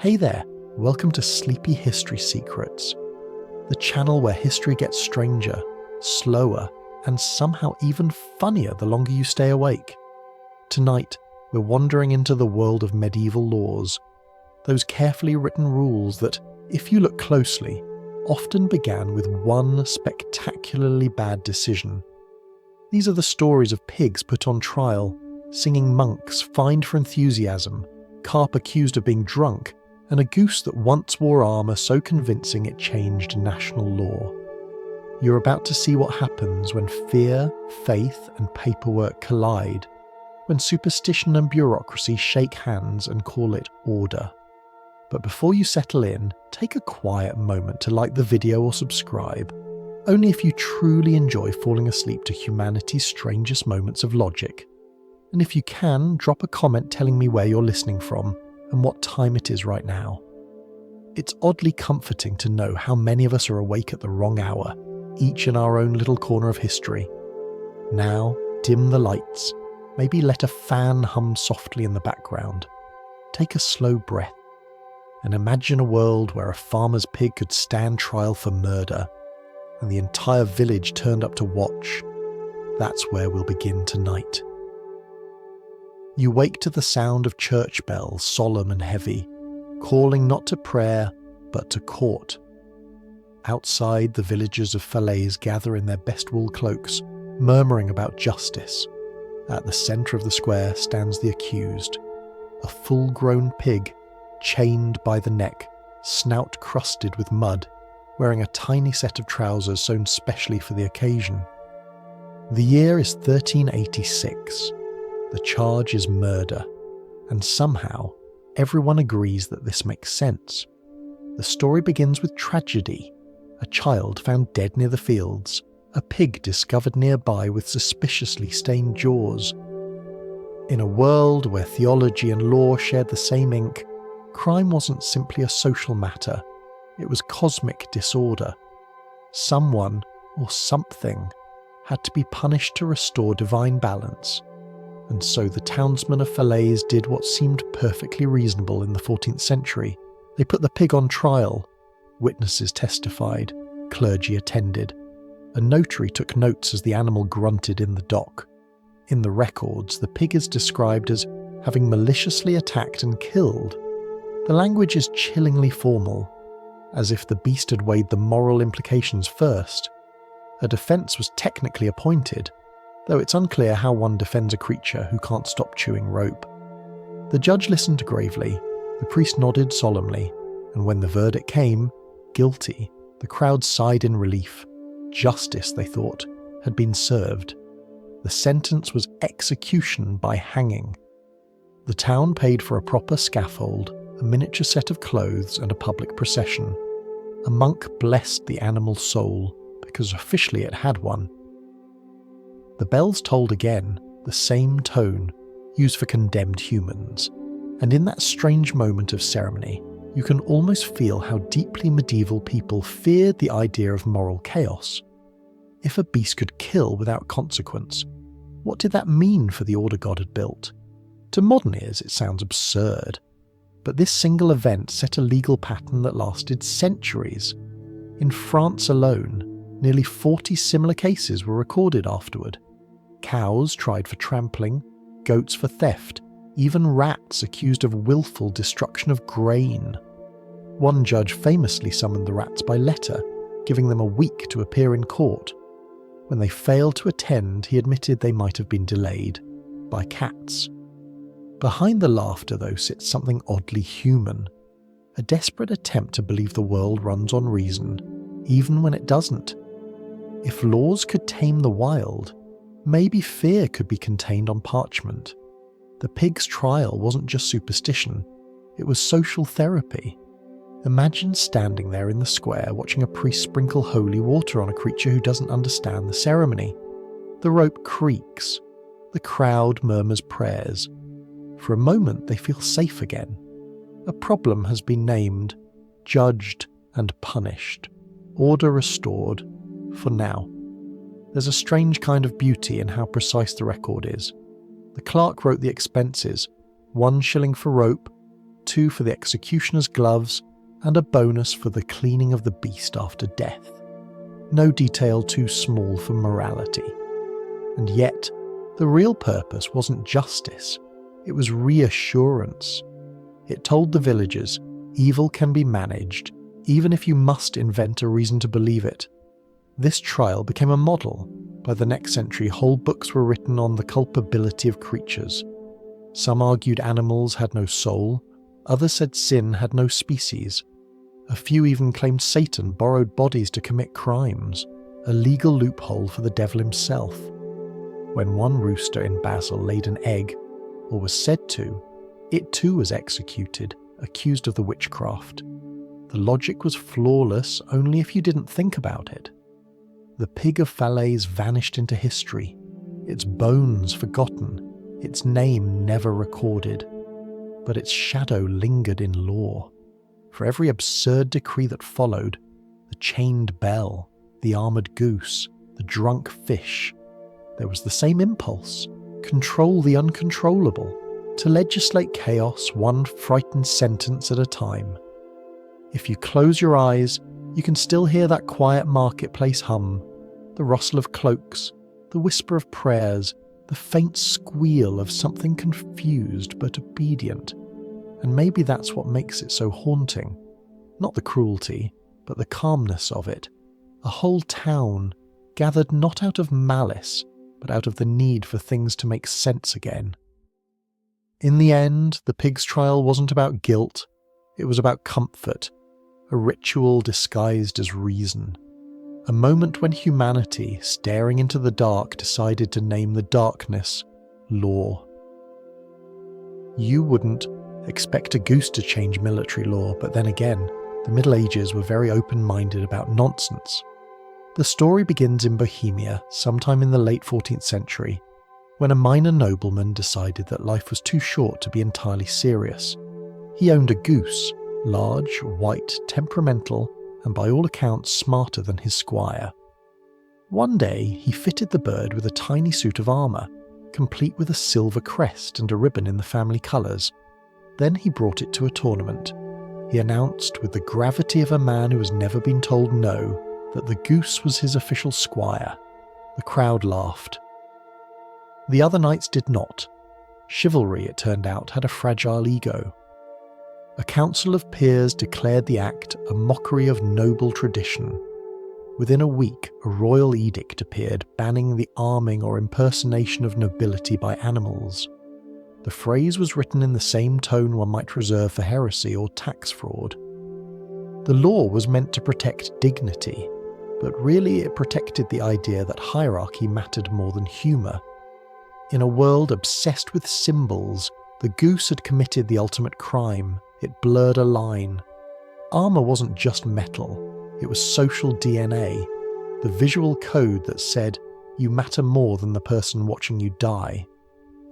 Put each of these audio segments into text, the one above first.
Hey there, welcome to Sleepy History Secrets, the channel where history gets stranger, slower, and somehow even funnier the longer you stay awake. Tonight, we're wandering into the world of medieval laws, those carefully written rules that, if you look closely, often began with one spectacularly bad decision. These are the stories of pigs put on trial, singing monks fined for enthusiasm, carp accused of being drunk, and a goose that once wore armour so convincing it changed national law. You're about to see what happens when fear, faith, and paperwork collide, when superstition and bureaucracy shake hands and call it order. But before you settle in, take a quiet moment to like the video or subscribe, only if you truly enjoy falling asleep to humanity's strangest moments of logic. And if you can, drop a comment telling me where you're listening from and what time it is right now. It's oddly comforting to know how many of us are awake at the wrong hour, each in our own little corner of history. Now, dim the lights, maybe let a fan hum softly in the background. Take a slow breath, and imagine a world where a farmer's pig could stand trial for murder, and the entire village turned up to watch. That's where we'll begin tonight. You wake to the sound of church bells, solemn and heavy, calling not to prayer, but to court. Outside, the villagers of Falaise gather in their best wool cloaks, murmuring about justice. At the centre of the square stands the accused, a full-grown pig, chained by the neck, snout crusted with mud, wearing a tiny set of trousers sewn specially for the occasion. The year is 1386. The charge is murder, and somehow everyone agrees that this makes sense. The story begins with tragedy: a child found dead near the fields, a pig discovered nearby with suspiciously stained jaws. In a world where theology and law shared the same ink, crime wasn't simply a social matter, it was cosmic disorder. Someone, or something, had to be punished to restore divine balance. And so the townsmen of Falaise did what seemed perfectly reasonable in the 14th century. They put the pig on trial. Witnesses testified. Clergy attended. A notary took notes as the animal grunted in the dock. In the records, the pig is described as having maliciously attacked and killed. The language is chillingly formal, as if the beast had weighed the moral implications first. A defence was technically appointed, though it's unclear how one defends a creature who can't stop chewing rope. The judge listened gravely, the priest nodded solemnly, and when the verdict came, guilty, the crowd sighed in relief. Justice, they thought, had been served. The sentence was execution by hanging. The town paid for a proper scaffold, a miniature set of clothes, and a public procession. A monk blessed the animal's soul, because officially it had one. The bells tolled again, the same tone, used for condemned humans, and in that strange moment of ceremony, you can almost feel how deeply medieval people feared the idea of moral chaos. If a beast could kill without consequence, what did that mean for the order God had built? To modern ears, it sounds absurd, but this single event set a legal pattern that lasted centuries. In France alone, nearly 40 similar cases were recorded afterward. Cows tried for trampling, goats for theft, even rats accused of willful destruction of grain. One judge famously summoned the rats by letter, giving them a week to appear in court. When they failed to attend, he admitted they might have been delayed by cats. Behind the laughter, though, sits something oddly human, a desperate attempt to believe the world runs on reason, even when it doesn't. If laws could tame the wild, maybe fear could be contained on parchment. The pig's trial wasn't just superstition, it was social therapy. Imagine standing there in the square watching a priest sprinkle holy water on a creature who doesn't understand the ceremony. The rope creaks. The crowd murmurs prayers. For a moment they feel safe again. A problem has been named, judged and punished. Order restored, for now. There's a strange kind of beauty in how precise the record is. The clerk wrote the expenses, 1 shilling for rope, tattoo for the executioner's gloves, and a bonus for the cleaning of the beast after death. No detail too small for morality. And yet, the real purpose wasn't justice, it was reassurance. It told the villagers evil can be managed, even if you must invent a reason to believe it. This trial became a model. By the next century, whole books were written on the culpability of creatures. Some argued animals had no soul, others said sin had no species. A few even claimed Satan borrowed bodies to commit crimes, a legal loophole for the devil himself. When one rooster in Basel laid an egg, or was said to, it too was executed, accused of the witchcraft. The logic was flawless only if you didn't think about it. The pig of Falaise vanished into history, its bones forgotten, its name never recorded. But its shadow lingered in lore. For every absurd decree that followed, the chained bell, the armoured goose, the drunk fish, there was the same impulse: control the uncontrollable, to legislate chaos one frightened sentence at a time. If you close your eyes, you can still hear that quiet marketplace hum, the rustle of cloaks, the whisper of prayers, the faint squeal of something confused but obedient. And maybe that's what makes it so haunting. Not the cruelty, but the calmness of it. A whole town, gathered not out of malice, but out of the need for things to make sense again. In the end, the pig's trial wasn't about guilt, it was about comfort, a ritual disguised as reason. A moment when humanity, staring into the dark, decided to name the darkness law. You wouldn't expect a goose to change military law, but then again, the Middle Ages were very open-minded about nonsense. The story begins in Bohemia, sometime in the late 14th century, when a minor nobleman decided that life was too short to be entirely serious. He owned a goose, large, white, temperamental, and by all accounts smarter than his squire. One day he fitted the bird with a tiny suit of armour, complete with a silver crest and a ribbon in the family colours. Then he brought it to a tournament. He announced, with the gravity of a man who has never been told no, that the goose was his official squire. The crowd laughed. The other knights did not. Chivalry, it turned out, had a fragile ego. A council of peers declared the act a mockery of noble tradition. Within a week, a royal edict appeared banning the arming or impersonation of nobility by animals. The phrase was written in the same tone one might reserve for heresy or tax fraud. The law was meant to protect dignity, but really it protected the idea that hierarchy mattered more than humour. In a world obsessed with symbols, the goose had committed the ultimate crime. It blurred a line. Armour wasn't just metal, it was social DNA, the visual code that said, you matter more than the person watching you die.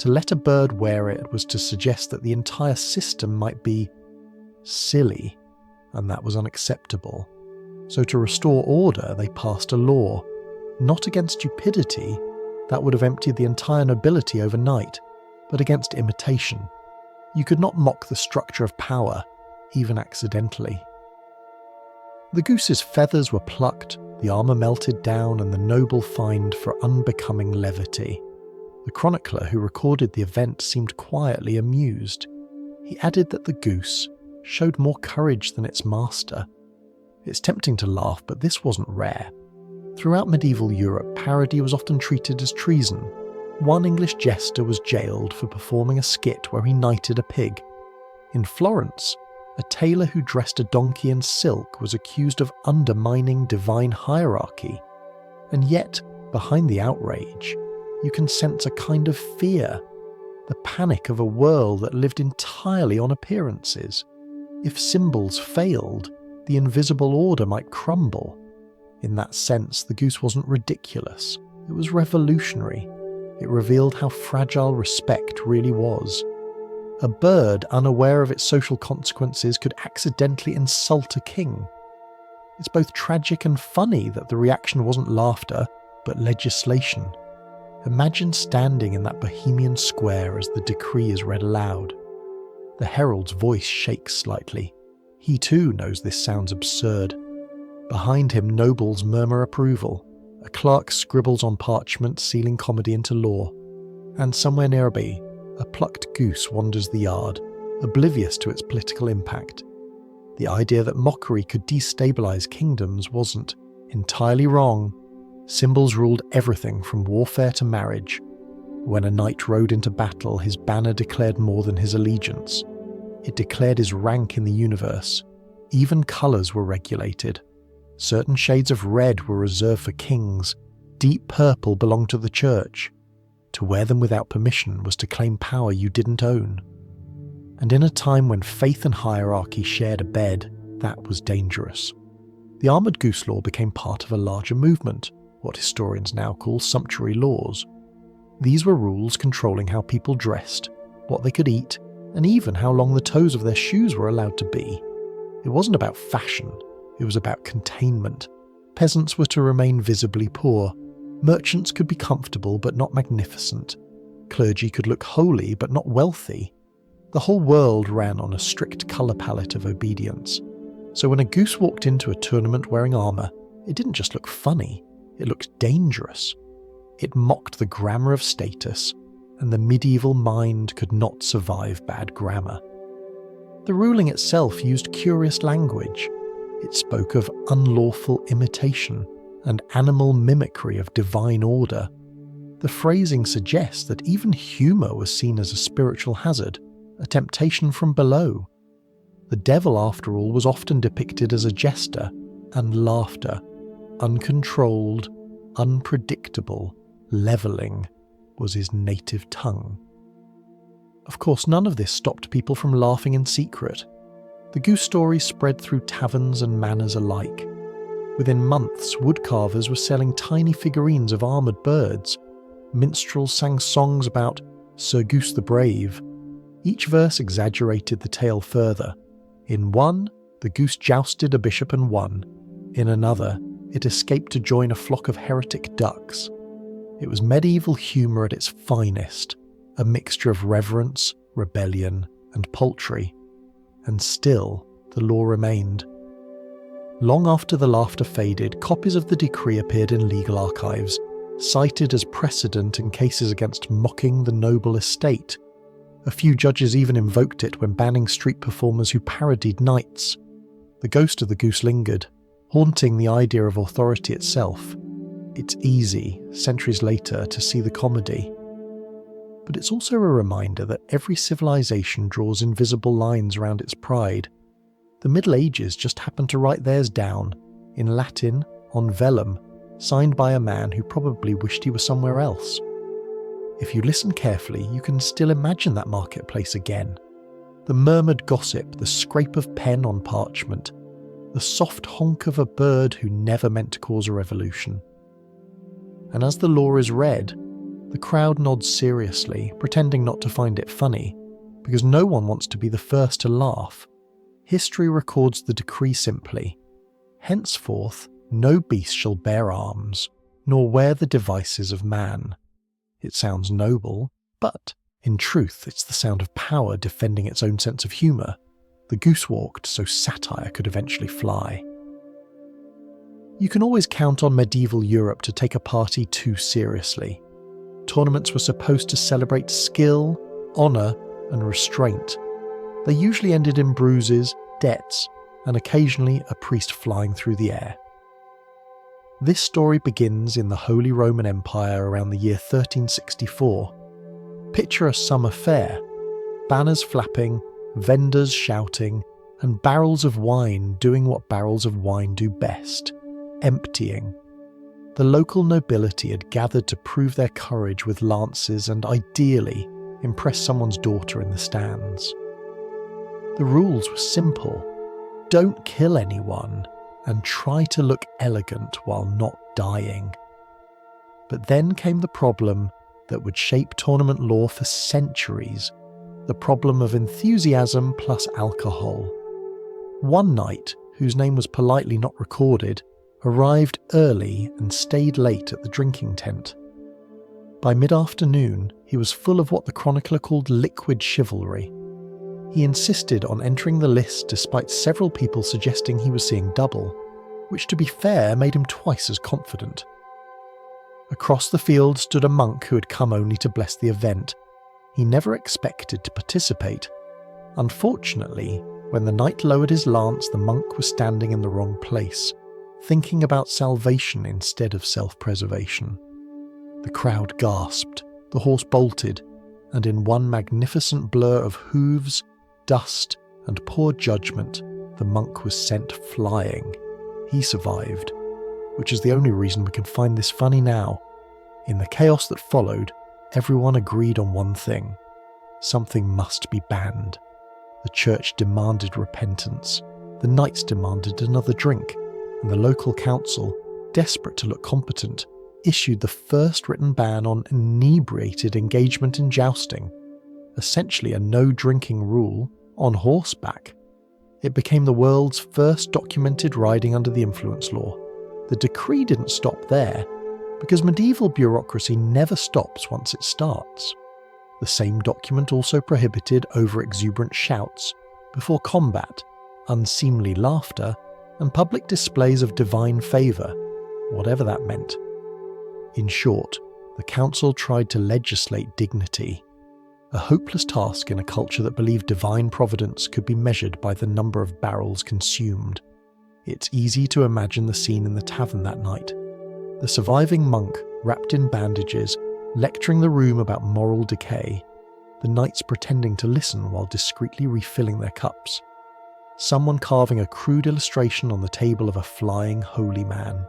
To let a bird wear it was to suggest that the entire system might be silly, and that was unacceptable. So to restore order, they passed a law, not against stupidity, that would have emptied the entire nobility overnight, but against imitation. You could not mock the structure of power, even accidentally. The goose's feathers were plucked, the armour melted down, and the noble fined for unbecoming levity. The chronicler who recorded the event seemed quietly amused. He added that the goose showed more courage than its master. It's tempting to laugh, but this wasn't rare. Throughout medieval Europe, parody was often treated as treason. One English jester was jailed for performing a skit where he knighted a pig. In Florence, a tailor who dressed a donkey in silk was accused of undermining divine hierarchy. And yet, behind the outrage, you can sense a kind of fear, the panic of a world that lived entirely on appearances. If symbols failed, the invisible order might crumble. In that sense, the goose wasn't ridiculous. It was revolutionary. It revealed how fragile respect really was. A bird, unaware of its social consequences, could accidentally insult a king. It's both tragic and funny that the reaction wasn't laughter, but legislation. Imagine standing in that Bohemian square as the decree is read aloud. The herald's voice shakes slightly. He too knows this sounds absurd. Behind him, nobles murmur approval. A clerk scribbles on parchment, sealing comedy into law. And somewhere nearby, a plucked goose wanders the yard, oblivious to its political impact. The idea that mockery could destabilize kingdoms wasn't entirely wrong. Symbols ruled everything from warfare to marriage. When a knight rode into battle, his banner declared more than his allegiance. It declared his rank in the universe. Even colours were regulated. Certain shades of red were reserved for kings. Deep purple belonged to the church. To wear them without permission was to claim power you didn't own. And in a time when faith and hierarchy shared a bed, that was dangerous. The armoured goose law became part of a larger movement, what historians now call sumptuary laws. These were rules controlling how people dressed, what they could eat, and even how long the toes of their shoes were allowed to be. It wasn't about fashion, it was about containment. Peasants were to remain visibly poor. Merchants could be comfortable but not magnificent. Clergy could look holy but not wealthy. The whole world ran on a strict colour palette of obedience. So when a goose walked into a tournament wearing armour, it didn't just look funny, it looked dangerous. It mocked the grammar of status, and the medieval mind could not survive bad grammar. The ruling itself used curious language. It spoke of unlawful imitation and animal mimicry of divine order. The phrasing suggests that even humour was seen as a spiritual hazard, a temptation from below. The devil, after all, was often depicted as a jester, and laughter, uncontrolled, unpredictable, levelling, was his native tongue. Of course, none of this stopped people from laughing in secret. The goose story spread through taverns and manors alike. Within months, woodcarvers were selling tiny figurines of armoured birds. Minstrels sang songs about Sir Goose the Brave. Each verse exaggerated the tale further. In one, the goose jousted a bishop and won. In another, it escaped to join a flock of heretic ducks. It was medieval humour at its finest, a mixture of reverence, rebellion, and paltry. And still, the law remained. Long after the laughter faded, copies of the decree appeared in legal archives, cited as precedent in cases against mocking the noble estate. A few judges even invoked it when banning street performers who parodied knights. The ghost of the goose lingered, haunting the idea of authority itself. It's easy, centuries later, to see the comedy. But it's also a reminder that every civilization draws invisible lines around its pride. The Middle Ages just happened to write theirs down, in Latin, on vellum, signed by a man who probably wished he were somewhere else. If you listen carefully, you can still imagine that marketplace again. The murmured gossip, the scrape of pen on parchment, the soft honk of a bird who never meant to cause a revolution. And as the law is read, the crowd nods seriously, pretending not to find it funny, because no one wants to be the first to laugh. History records the decree simply: henceforth no beast shall bear arms, nor wear the devices of man. It sounds noble, but, in truth, it's the sound of power defending its own sense of humour. The goose walked so satire could eventually fly. You can always count on medieval Europe to take a party too seriously. Tournaments were supposed to celebrate skill, honour, and restraint. They usually ended in bruises, debts, and occasionally a priest flying through the air. This story begins in the Holy Roman Empire around the year 1364. Picture a summer fair, banners flapping, vendors shouting, and barrels of wine doing what barrels of wine do best: emptying. The local nobility had gathered to prove their courage with lances and, ideally, impress someone's daughter in the stands. The rules were simple: don't kill anyone, and try to look elegant while not dying. But then came the problem that would shape tournament law for centuries: the problem of enthusiasm plus alcohol. One knight, whose name was politely not recorded, arrived early and stayed late at the drinking tent. By mid-afternoon, he was full of what the chronicler called liquid chivalry. He insisted on entering the list despite several people suggesting he was seeing double, which to be fair made him twice as confident. Across the field stood a monk who had come only to bless the event. He never expected to participate. Unfortunately, when the knight lowered his lance, the monk was standing in the wrong place, thinking about salvation instead of self-preservation. The crowd gasped, the horse bolted, and in one magnificent blur of hooves, dust, and poor judgment, the monk was sent flying. He survived, which is the only reason we can find this funny now. In the chaos that followed, everyone agreed on one thing. Something must be banned. The church demanded repentance, the knights demanded another drink, and the local council, desperate to look competent, issued the first written ban on inebriated engagement in jousting, essentially a no-drinking rule on horseback. It became the world's first documented riding under the influence law. The decree didn't stop there, because medieval bureaucracy never stops once it starts. The same document also prohibited over-exuberant shouts before combat, unseemly laughter, and public displays of divine favour, whatever that meant. In short, the council tried to legislate dignity, a hopeless task in a culture that believed divine providence could be measured by the number of barrels consumed. It's easy to imagine the scene in the tavern that night. The surviving monk, wrapped in bandages, lecturing the room about moral decay, the knights pretending to listen while discreetly refilling their cups, someone carving a crude illustration on the table of a flying holy man.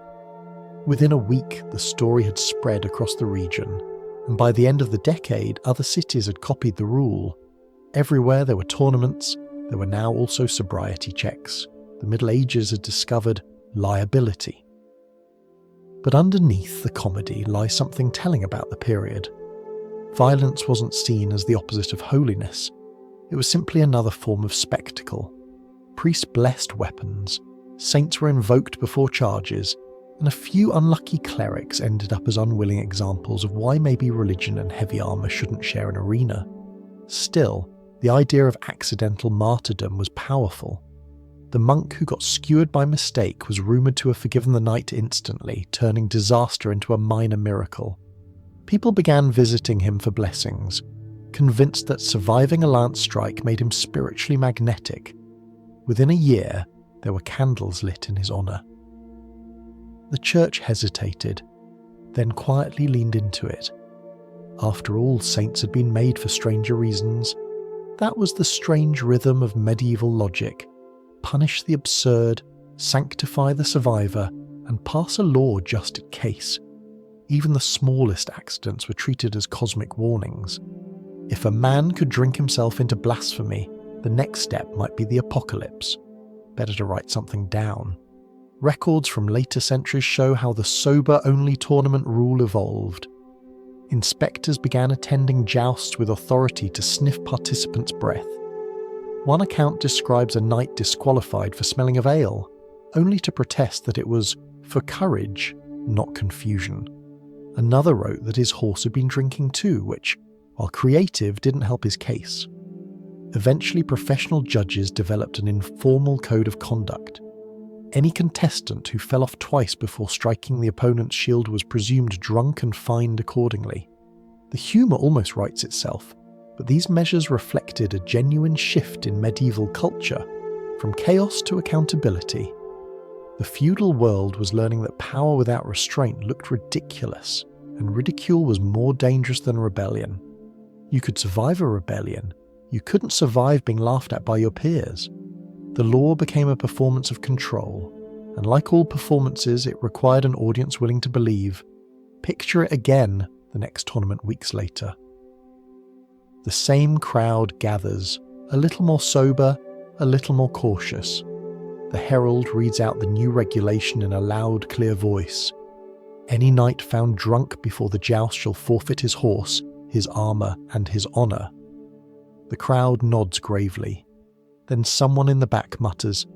Within a week, the story had spread across the region, and by the end of the decade, other cities had copied the rule. Everywhere there were tournaments, there were now also sobriety checks. The Middle Ages had discovered liability. But underneath the comedy lies something telling about the period. Violence wasn't seen as the opposite of holiness. It was simply another form of spectacle. Priests blessed weapons, saints were invoked before charges, and a few unlucky clerics ended up as unwilling examples of why maybe religion and heavy armour shouldn't share an arena. Still, the idea of accidental martyrdom was powerful. The monk who got skewered by mistake was rumoured to have forgiven the knight instantly, turning disaster into a minor miracle. People began visiting him for blessings, convinced that surviving a lance strike made him spiritually magnetic. Within a year, there were candles lit in his honour. The church hesitated, then quietly leaned into it. After all, saints had been made for stranger reasons. That was the strange rhythm of medieval logic. Punish the absurd, sanctify the survivor, and pass a law just in case. Even the smallest accidents were treated as cosmic warnings. If a man could drink himself into blasphemy, the next step might be the apocalypse. Better to write something down. Records from later centuries show how the sober-only tournament rule evolved. Inspectors began attending jousts with authority to sniff participants' breath. One account describes a knight disqualified for smelling of ale, only to protest that it was for courage, not confusion. Another wrote that his horse had been drinking too, which, while creative, didn't help his case. Eventually, professional judges developed an informal code of conduct. Any contestant who fell off twice before striking the opponent's shield was presumed drunk and fined accordingly. The humour almost writes itself, but these measures reflected a genuine shift in medieval culture, from chaos to accountability. The feudal world was learning that power without restraint looked ridiculous, and ridicule was more dangerous than rebellion. You could survive a rebellion, you couldn't survive being laughed at by your peers. The law became a performance of control, and like all performances, it required an audience willing to believe. Picture it again the next tournament weeks later. The same crowd gathers, a little more sober, a little more cautious. The herald reads out the new regulation in a loud, clear voice. Any knight found drunk before the joust shall forfeit his horse, his armour, and his honour. The crowd nods gravely. Then someone in the back mutters,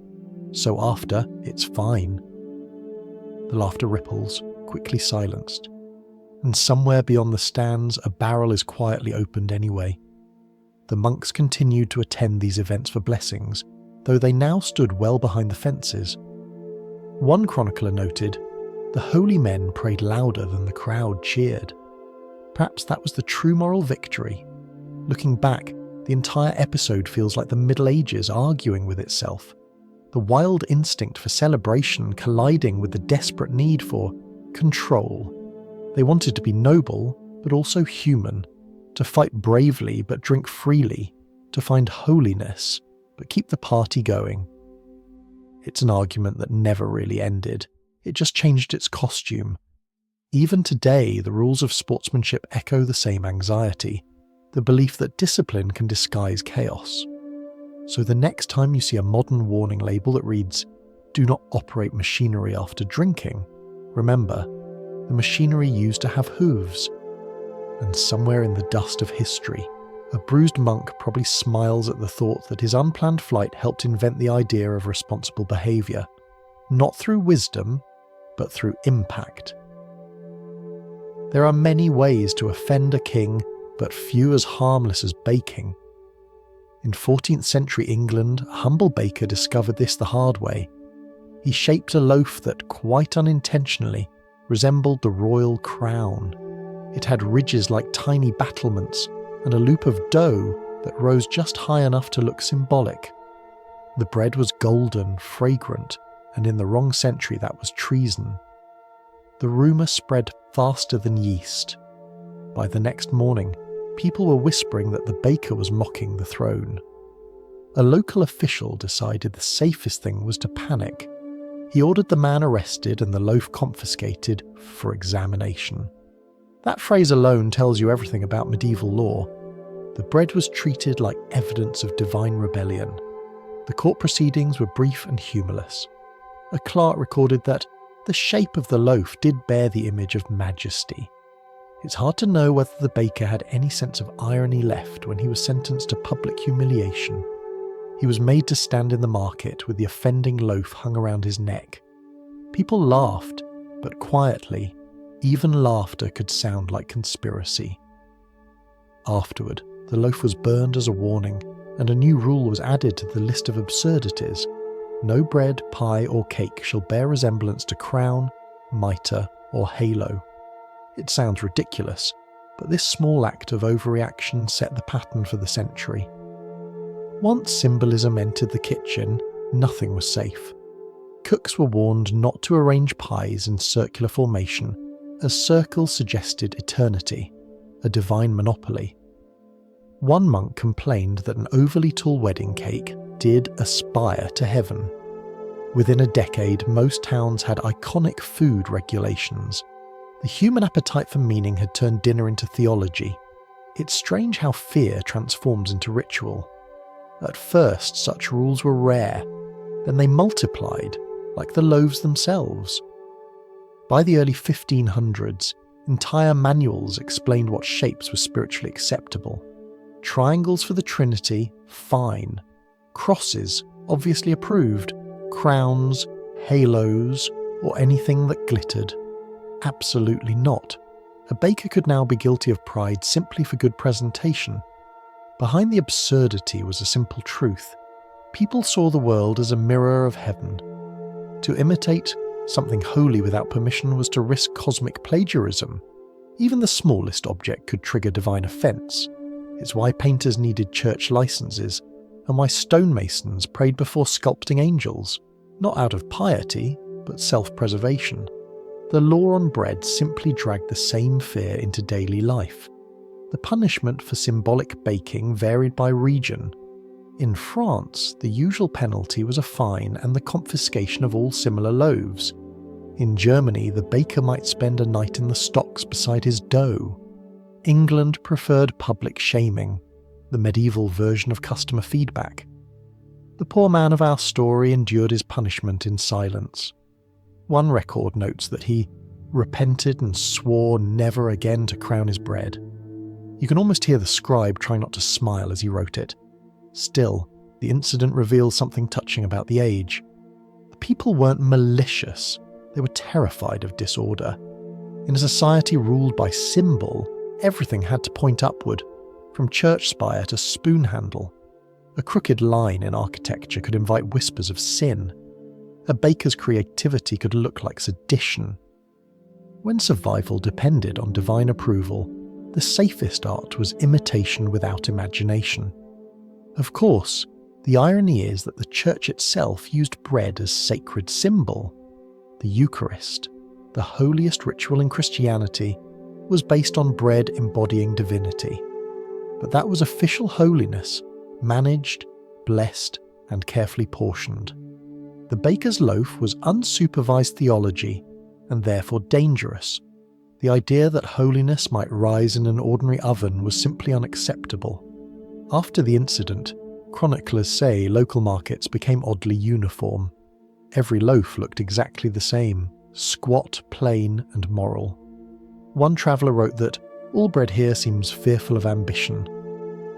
"So after, it's fine." The laughter ripples, quickly silenced. And somewhere beyond the stands, a barrel is quietly opened anyway. the monks continued to attend these events for blessings, though they now stood well behind the fences. One chronicler noted, "The holy men prayed louder than the crowd cheered." Perhaps that was the true moral victory. Looking back, the entire episode feels like the Middle Ages arguing with itself, the wild instinct for celebration colliding with the desperate need for control. They wanted to be noble, but also human, to fight bravely but drink freely, to find holiness, but keep the party going. It's an argument that never really ended. It just changed its costume. Even today, the rules of sportsmanship echo the same anxiety, the belief that discipline can disguise chaos. So the next time you see a modern warning label that reads, "Do not operate machinery after drinking," remember, the machinery used to have hooves. And somewhere in the dust of history, a bruised monk probably smiles at the thought that his unplanned flight helped invent the idea of responsible behaviour, not through wisdom, but through impact. There are many ways to offend a king, but few as harmless as baking. In 14th century England, a humble baker discovered this the hard way. He shaped a loaf that, quite unintentionally, resembled the royal crown. It had ridges like tiny battlements, and a loop of dough that rose just high enough to look symbolic. The bread was golden, fragrant, and in the wrong century that was treason. The rumour spread faster than yeast. By the next morning, people were whispering that the baker was mocking the throne. A local official decided the safest thing was to panic. He ordered the man arrested and the loaf confiscated for examination. That phrase alone tells you everything about medieval law. The bread was treated like evidence of divine rebellion. The court proceedings were brief and humourless. A clerk recorded that the shape of the loaf did bear the image of majesty. It's hard to know whether the baker had any sense of irony left when he was sentenced to public humiliation. He was made to stand in the market with the offending loaf hung around his neck. People laughed, but quietly. Even laughter could sound like conspiracy. Afterward, the loaf was burned as a warning, and a new rule was added to the list of absurdities. No bread, pie, or cake shall bear resemblance to crown, mitre, or halo. It sounds ridiculous, but this small act of overreaction set the pattern for the century. Once symbolism entered the kitchen, nothing was safe. Cooks were warned not to arrange pies in circular formation, as circles suggested eternity, a divine monopoly. One monk complained that an overly tall wedding cake did aspire to heaven. Within a decade, most towns had iconic food regulations. The human appetite for meaning had turned dinner into theology. It's strange how fear transforms into ritual. At first, such rules were rare. Then they multiplied, like the loaves themselves. By the early 1500s, entire manuals explained what shapes were spiritually acceptable. Triangles for the Trinity, fine. Crosses, obviously approved. Crowns, halos, or anything that glittered. Absolutely not. A baker could now be guilty of pride simply for good presentation. Behind the absurdity was a simple truth. People saw the world as a mirror of heaven. To imitate something holy without permission was to risk cosmic plagiarism. Even the smallest object could trigger divine offence. It's why painters needed church licenses, and why stonemasons prayed before sculpting angels, not out of piety, but self-preservation. The law on bread simply dragged the same fear into daily life. The punishment for symbolic baking varied by region. In France, the usual penalty was a fine and the confiscation of all similar loaves. In Germany, the baker might spend a night in the stocks beside his dough. England preferred public shaming, the medieval version of customer feedback. The poor man of our story endured his punishment in silence. One record notes that he repented and swore never again to crown his bread. You can almost hear the scribe try not to smile as he wrote it. Still, the incident reveals something touching about the age. The people weren't malicious, they were terrified of disorder. In a society ruled by symbol, everything had to point upward. from church spire to spoon handle. A crooked line in architecture could invite whispers of sin. A baker's creativity could look like sedition. When survival depended on divine approval, the safest art was imitation without imagination. Of course, the irony is that the church itself used bread as sacred symbol. The Eucharist, the holiest ritual in Christianity, was based on bread embodying divinity. But that was official holiness, managed, blessed, and carefully portioned. The baker's loaf was unsupervised theology, and therefore dangerous. The idea that holiness might rise in an ordinary oven was simply unacceptable. After the incident, chroniclers say local markets became oddly uniform. Every loaf looked exactly the same, squat, plain, and moral. One traveller wrote that, "All bread here seems fearful of ambition.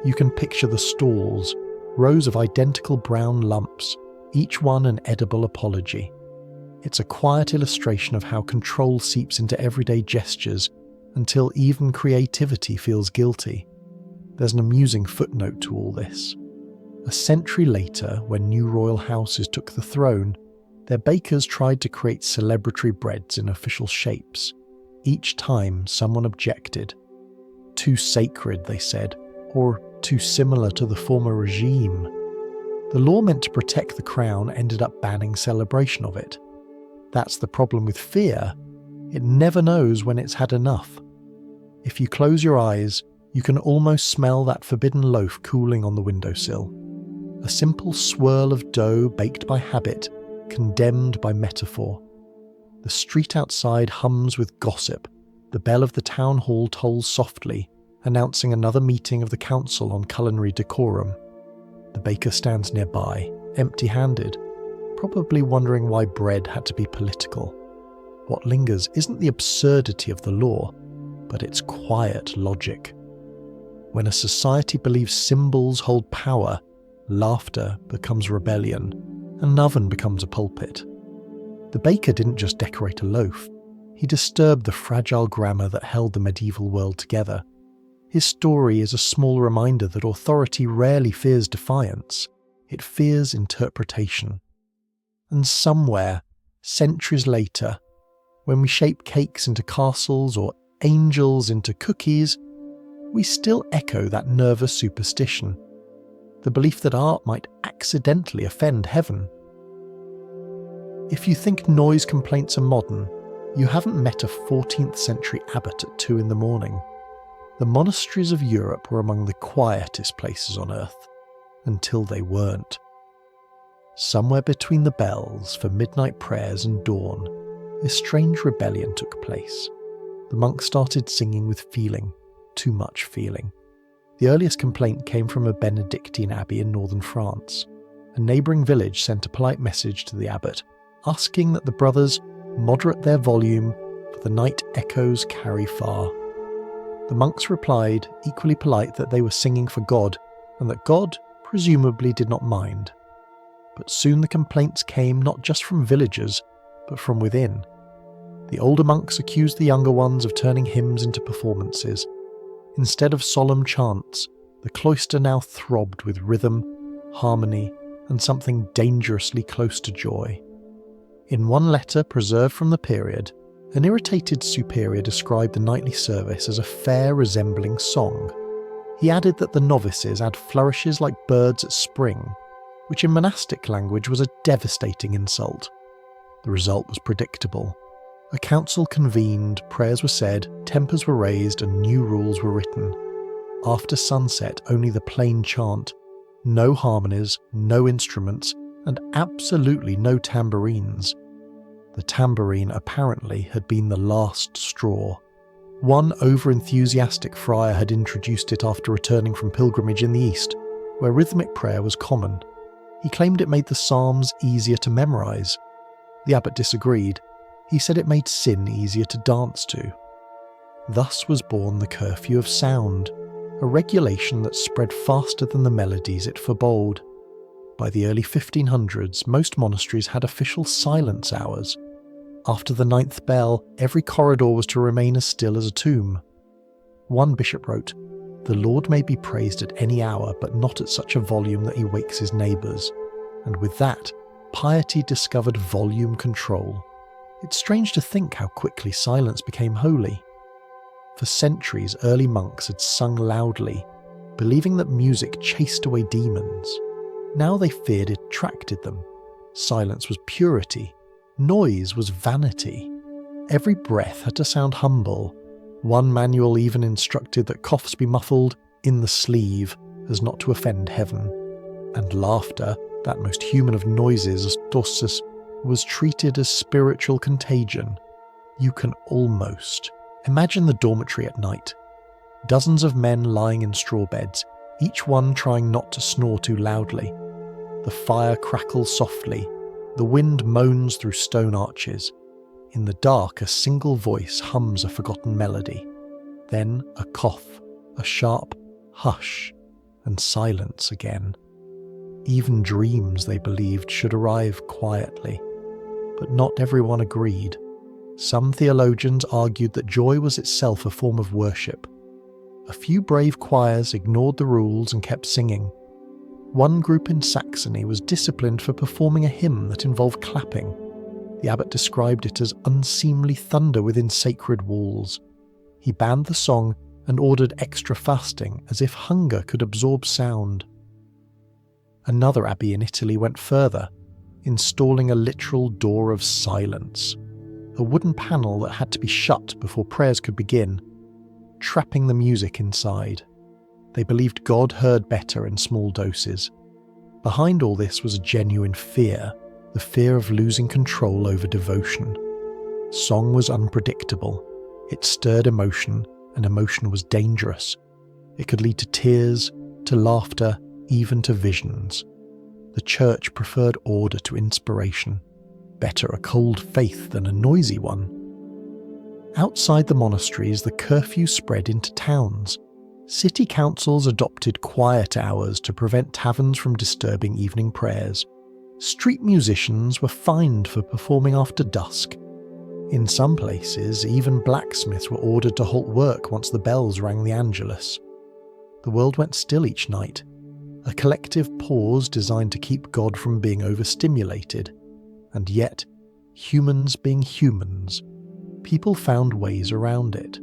You can picture the stalls, rows of identical brown lumps, each one an edible apology. It's a quiet illustration of how control seeps into everyday gestures until even creativity feels guilty." There's an amusing footnote to all this. A century later, when new royal houses took the throne, their bakers tried to create celebratory breads in official shapes. Each time, someone objected. Too sacred, they said, or too similar to the former regime. The law meant to protect the crown ended up banning celebration of it. That's the problem with fear. It never knows when it's had enough. If you close your eyes, you can almost smell that forbidden loaf cooling on the windowsill. A simple swirl of dough baked by habit, condemned by metaphor. The street outside hums with gossip. The bell of the town hall tolls softly, announcing another meeting of the council on culinary decorum. The baker stands nearby, empty-handed, probably wondering why bread had to be political. What lingers isn't the absurdity of the law, but its quiet logic. When a society believes symbols hold power, laughter becomes rebellion, and an oven becomes a pulpit. The baker didn't just decorate a loaf, he disturbed the fragile grammar that held the medieval world together. His story is a small reminder that authority rarely fears defiance, it fears interpretation. And somewhere, centuries later, when we shape cakes into castles or angels into cookies, we still echo that nervous superstition, the belief that art might accidentally offend heaven. If you think noise complaints are modern, you haven't met a 14th century abbot at 2 a.m. The monasteries of Europe were among the quietest places on earth, until they weren't. Somewhere between the bells for midnight prayers and dawn, a strange rebellion took place. The monks started singing with feeling, too much feeling. The earliest complaint came from a Benedictine abbey in northern France. A neighbouring village sent a polite message to the abbot, asking that the brothers moderate their volume, for the night echoes carry far. The monks replied, equally polite, that they were singing for God, and that God presumably did not mind. But soon the complaints came not just from villagers, but from within. The older monks accused the younger ones of turning hymns into performances. Instead of solemn chants, the cloister now throbbed with rhythm, harmony, and something dangerously close to joy. In one letter preserved from the period, an irritated superior described the nightly service as a fair resembling song. He added that the novices had flourishes like birds at spring, which in monastic language was a devastating insult. The result was predictable. A council convened, prayers were said, tempers were raised, and new rules were written. After sunset, only the plain chant, no harmonies, no instruments, and absolutely no tambourines. The tambourine apparently had been the last straw. One over-enthusiastic friar had introduced it after returning from pilgrimage in the East, where rhythmic prayer was common. He claimed it made the Psalms easier to memorise. The abbot disagreed. He said it made sin easier to dance to. Thus was born the curfew of sound, a regulation that spread faster than the melodies it forbade. By the early 1500s, most monasteries had official silence hours. After the 9th bell, every corridor was to remain as still as a tomb. One bishop wrote, The Lord may be praised at any hour, but not at such a volume that he wakes his neighbours. And with that, piety discovered volume control. It's strange to think how quickly silence became holy. For centuries, early monks had sung loudly, believing that music chased away demons. Now they feared it attracted them. Silence was purity. Noise was vanity. Every breath had to sound humble. One manual even instructed that coughs be muffled in the sleeve, as not to offend heaven. And laughter, that most human of noises, tossus, was treated as spiritual contagion. You can almost imagine the dormitory at night. Dozens of men lying in straw beds, each one trying not to snore too loudly. The fire crackles softly. The wind moans through stone arches. In the dark, a single voice hums a forgotten melody. Then a cough, a sharp hush, and silence again. Even dreams, they believed, should arrive quietly. But not everyone agreed. Some theologians argued that joy was itself a form of worship. A few brave choirs ignored the rules and kept singing. One group in Saxony was disciplined for performing a hymn that involved clapping. The abbot described it as unseemly thunder within sacred walls. He banned the song and ordered extra fasting, as if hunger could absorb sound. Another abbey in Italy went further, installing a literal door of silence, a wooden panel that had to be shut before prayers could begin, trapping the music inside. They believed God heard better in small doses. Behind all this was a genuine fear, the fear of losing control over devotion. Song was unpredictable. It stirred emotion, and emotion was dangerous. It could lead to tears, to laughter, even to visions. The church preferred order to inspiration. Better a cold faith than a noisy one. Outside the monasteries, the curfew spread into towns. City councils adopted quiet hours to prevent taverns from disturbing evening prayers. Street musicians were fined for performing after dusk. In some places, even blacksmiths were ordered to halt work once the bells rang the Angelus. The world went still each night, a collective pause designed to keep God from being overstimulated. And yet, humans being humans, people found ways around it.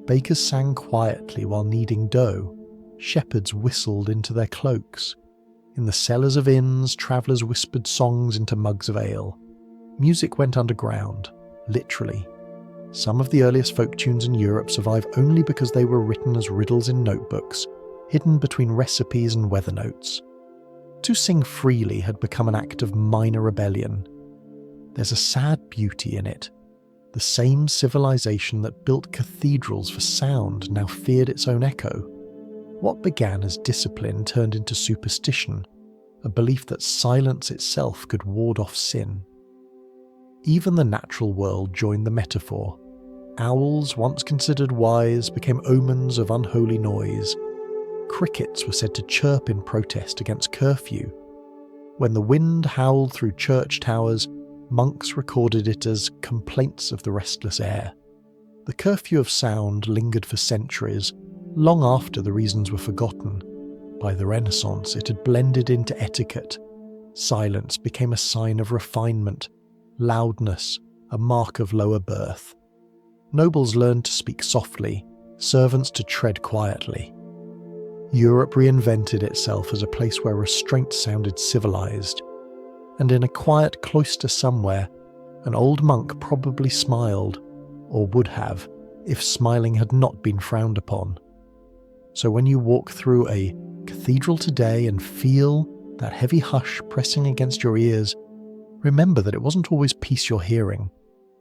Bakers sang quietly while kneading dough. Shepherds whistled into their cloaks. In the cellars of inns, travellers whispered songs into mugs of ale. Music went underground, literally. Some of the earliest folk tunes in Europe survive only because they were written as riddles in notebooks, hidden between recipes and weather notes. To sing freely had become an act of minor rebellion. There's a sad beauty in it. The same civilization that built cathedrals for sound now feared its own echo. What began as discipline turned into superstition, a belief that silence itself could ward off sin. Even the natural world joined the metaphor. Owls, once considered wise, became omens of unholy noise. Crickets were said to chirp in protest against curfew. When the wind howled through church towers, monks recorded it as complaints of the restless air. The curfew of sound lingered for centuries, long after the reasons were forgotten. By the Renaissance, it had blended into etiquette. Silence became a sign of refinement, loudness, a mark of lower birth. Nobles learned to speak softly, servants to tread quietly. Europe reinvented itself as a place where restraint sounded civilized. And in a quiet cloister somewhere, an old monk probably smiled, or would have, if smiling had not been frowned upon. So when you walk through a cathedral today and feel that heavy hush pressing against your ears, remember that it wasn't always peace you're hearing.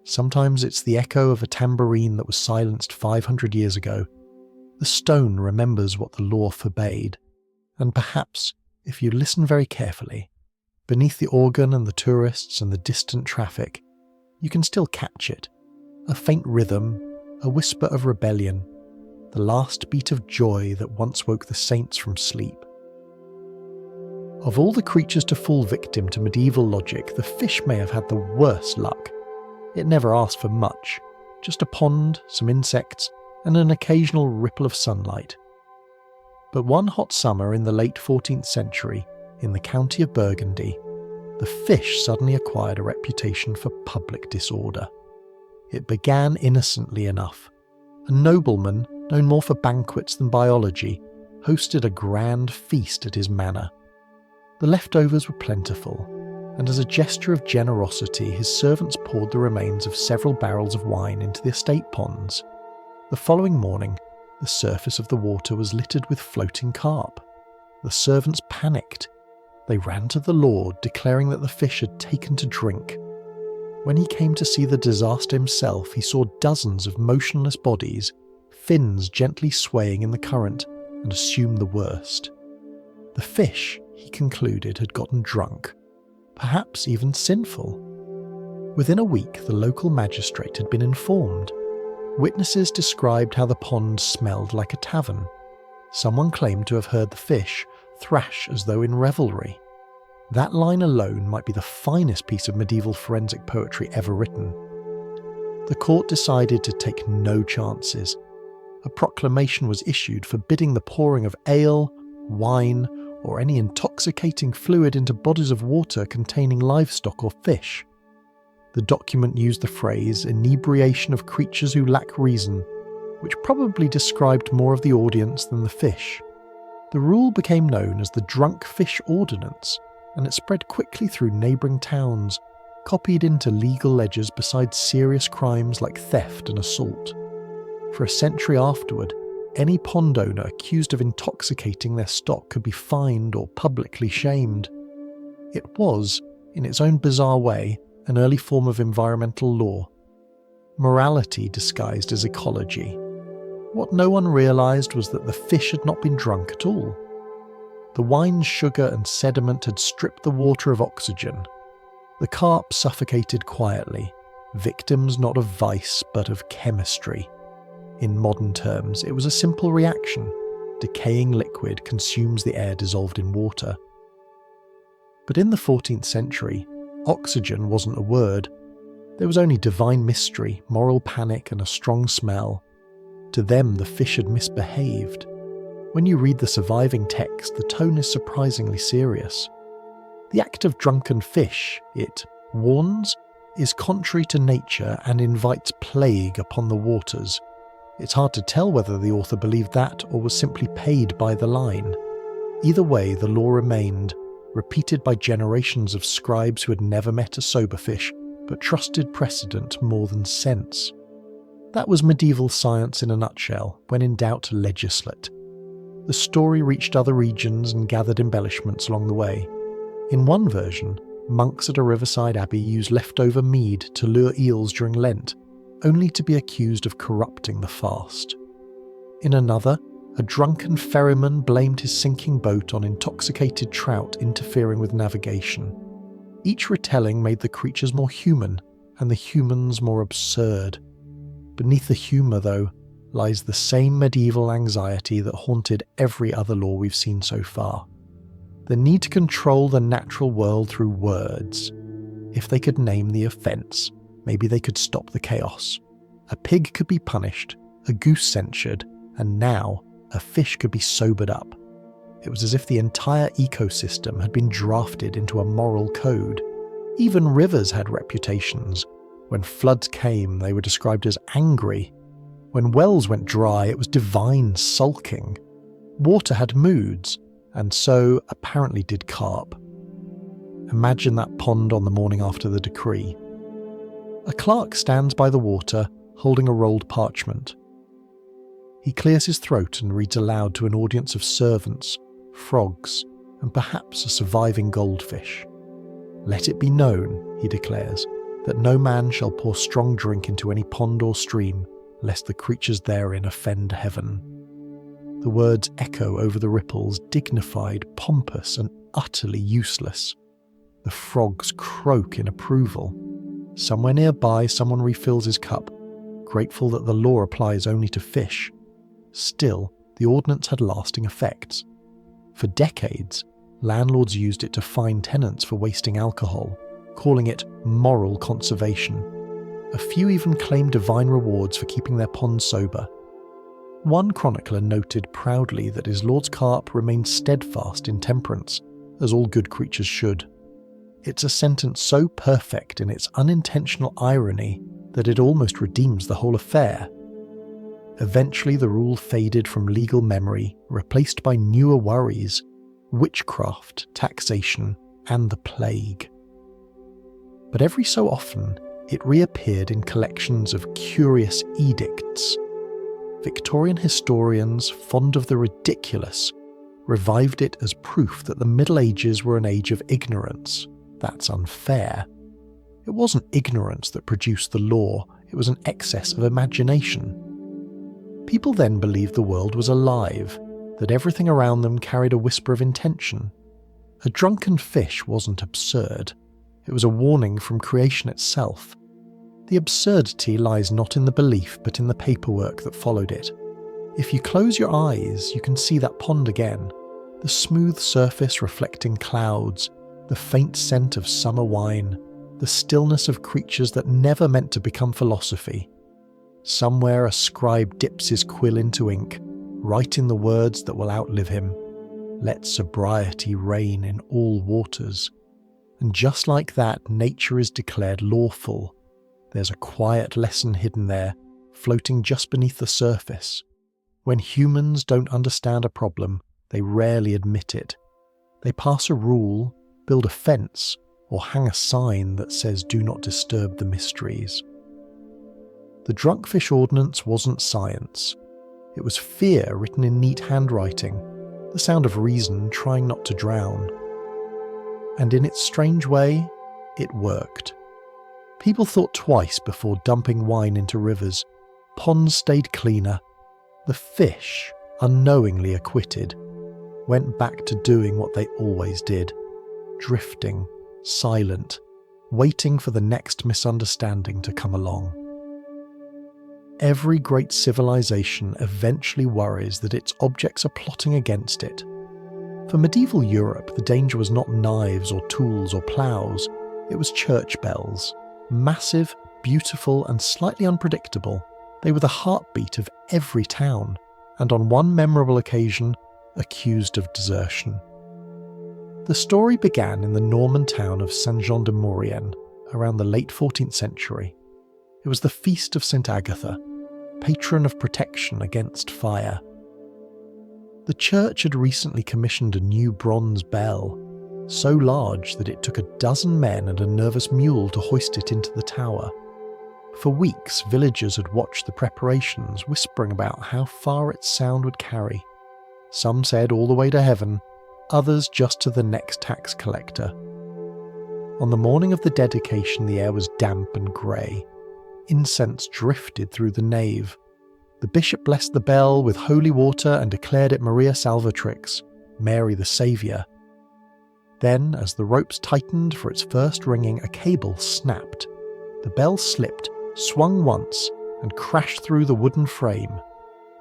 Sometimes it's the echo of a tambourine that was silenced 500 years ago. The stone remembers what the law forbade, and perhaps, if you listen very carefully, beneath the organ and the tourists and the distant traffic, you can still catch it. A faint rhythm, a whisper of rebellion, the last beat of joy that once woke the saints from sleep. Of all the creatures to fall victim to medieval logic, the fish may have had the worst luck. It never asked for much, just a pond, some insects, and an occasional ripple of sunlight. But one hot summer in the late 14th century, in the county of Burgundy, the fish suddenly acquired a reputation for public disorder. It began innocently enough. A nobleman, known more for banquets than biology, hosted a grand feast at his manor. The leftovers were plentiful, and as a gesture of generosity, his servants poured the remains of several barrels of wine into the estate ponds. The following morning, the surface of the water was littered with floating carp. The servants panicked. They ran to the Lord, declaring that the fish had taken to drink. When he came to see the disaster himself, he saw dozens of motionless bodies, fins gently swaying in the current, and assumed the worst. The fish, he concluded, had gotten drunk, perhaps even sinful. Within a week, the local magistrate had been informed. Witnesses described how the pond smelled like a tavern. Someone claimed to have heard the fish thrash as though in revelry. That line alone might be the finest piece of medieval forensic poetry ever written. The court decided to take no chances. A proclamation was issued forbidding the pouring of ale, wine, or any intoxicating fluid into bodies of water containing livestock or fish. The document used the phrase inebriation of creatures who lack reason, which probably described more of the audience than the fish. The rule became known as the Drunk Fish Ordinance, and it spread quickly through neighbouring towns, copied into legal ledgers beside serious crimes like theft and assault. For a century afterward, any pond owner accused of intoxicating their stock could be fined or publicly shamed. It was, in its own bizarre way, an early form of environmental law. Morality disguised as ecology. What no one realised was that the fish had not been drunk at all. The wine's sugar and sediment had stripped the water of oxygen. The carp suffocated quietly, victims not of vice but of chemistry. In modern terms, it was a simple reaction. Decaying liquid consumes the air dissolved in water. But in the 14th century, oxygen wasn't a word. There was only divine mystery, moral panic, and a strong smell. To them, the fish had misbehaved. When you read the surviving text, the tone is surprisingly serious. The act of drunken fish, it warns, is contrary to nature and invites plague upon the waters. It's hard to tell whether the author believed that or was simply paid by the line. Either way, the law remained, repeated by generations of scribes who had never met a sober fish, but trusted precedent more than sense. That was medieval science in a nutshell. When in doubt, legislate. The story reached other regions and gathered embellishments along the way. In one version, monks at a riverside abbey used leftover mead to lure eels during Lent, only to be accused of corrupting the fast. In another, a drunken ferryman blamed his sinking boat on intoxicated trout interfering with navigation. Each retelling made the creatures more human, and the humans more absurd. Beneath the humour, though, lies the same medieval anxiety that haunted every other law we've seen so far. The need to control the natural world through words. If they could name the offence, maybe they could stop the chaos. A pig could be punished, a goose censured, and now a fish could be sobered up. It was as if the entire ecosystem had been drafted into a moral code. Even rivers had reputations. When floods came, they were described as angry. When wells went dry, it was divine sulking. Water had moods, and so apparently did carp. Imagine that pond on the morning after the decree. A clerk stands by the water, holding a rolled parchment. He clears his throat and reads aloud to an audience of servants, frogs, and perhaps a surviving goldfish. "Let it be known," he declares, "that no man shall pour strong drink into any pond or stream, lest the creatures therein offend heaven." The words echo over the ripples, dignified, pompous, and utterly useless. The frogs croak in approval. Somewhere nearby, someone refills his cup, grateful that the law applies only to fish. Still, the ordinance had lasting effects. For decades, landlords used it to fine tenants for wasting alcohol, calling it moral conservation. A few even claimed divine rewards for keeping their ponds sober. One chronicler noted proudly that his lord's carp remained steadfast in temperance, as all good creatures should. It's a sentence so perfect in its unintentional irony that it almost redeems the whole affair. Eventually the rule faded from legal memory, replaced by newer worries: witchcraft, taxation, and the plague. But every so often, it reappeared in collections of curious edicts. Victorian historians, fond of the ridiculous, revived it as proof that the Middle Ages were an age of ignorance. That's unfair. It wasn't ignorance that produced the law, it was an excess of imagination. People then believed the world was alive, that everything around them carried a whisper of intention. A drunken fish wasn't absurd. It was a warning from creation itself. The absurdity lies not in the belief, but in the paperwork that followed it. If you close your eyes, you can see that pond again. The smooth surface reflecting clouds, the faint scent of summer wine, the stillness of creatures that never meant to become philosophy. Somewhere a scribe dips his quill into ink, writing the words that will outlive him. Let sobriety reign in all waters. And just like that, nature is declared lawful. There's a quiet lesson hidden there, floating just beneath the surface. When humans don't understand a problem, they rarely admit it. They pass a rule, build a fence, or hang a sign that says "Do not disturb the mysteries." The Drunkfish Ordinance wasn't science. It was fear written in neat handwriting, the sound of reason trying not to drown. And in its strange way, it worked. People thought twice before dumping wine into rivers. Ponds stayed cleaner. The fish, unknowingly acquitted, went back to doing what they always did, drifting, silent, waiting for the next misunderstanding to come along. Every great civilization eventually worries that its objects are plotting against it. For medieval Europe, the danger was not knives or tools or ploughs, it was church bells. Massive, beautiful, and slightly unpredictable, they were the heartbeat of every town, and on one memorable occasion, accused of desertion. The story began in the Norman town of Saint-Jean-de-Maurienne, around the late 14th century. It was the feast of St. Agatha, patron of protection against fire. The church had recently commissioned a new bronze bell, so large that it took 12 men and a nervous mule to hoist it into the tower. For weeks, villagers had watched the preparations, whispering about how far its sound would carry. Some said all the way to heaven, others just to the next tax collector. On the morning of the dedication, the air was damp and grey. Incense drifted through the nave. The bishop blessed the bell with holy water and declared it Maria Salvatrix, Mary the Saviour. Then, as the ropes tightened for its first ringing, a cable snapped. The bell slipped, swung once, and crashed through the wooden frame.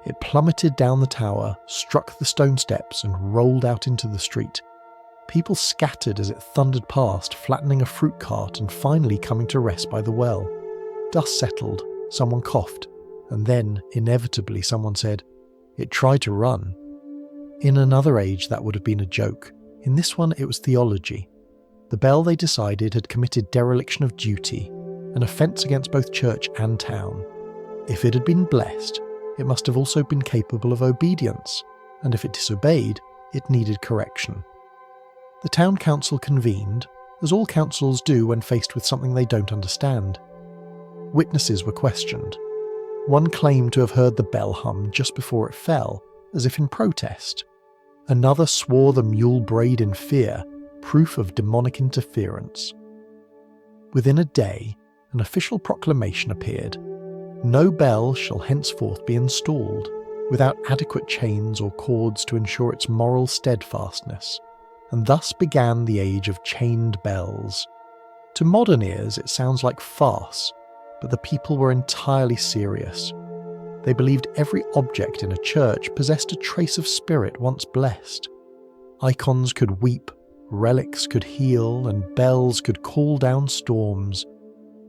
It plummeted down the tower, struck the stone steps, and rolled out into the street. People scattered as it thundered past, flattening a fruit cart and finally coming to rest by the well. Dust settled, someone coughed, and then, inevitably, someone said, "It tried to run." In another age that would have been a joke. In this one it was theology. The bell, they decided, had committed dereliction of duty, an offence against both church and town. If it had been blessed, it must have also been capable of obedience, and if it disobeyed, it needed correction. The town council convened, as all councils do when faced with something they don't understand. Witnesses were questioned. One claimed to have heard the bell hum just before it fell, as if in protest. Another swore the mule brayed in fear, proof of demonic interference. Within a day, an official proclamation appeared. No bell shall henceforth be installed, without adequate chains or cords to ensure its moral steadfastness, and thus began the age of chained bells. To modern ears it sounds like farce, but the people were entirely serious. They believed every object in a church possessed a trace of spirit once blessed. Icons could weep, relics could heal, and bells could call down storms.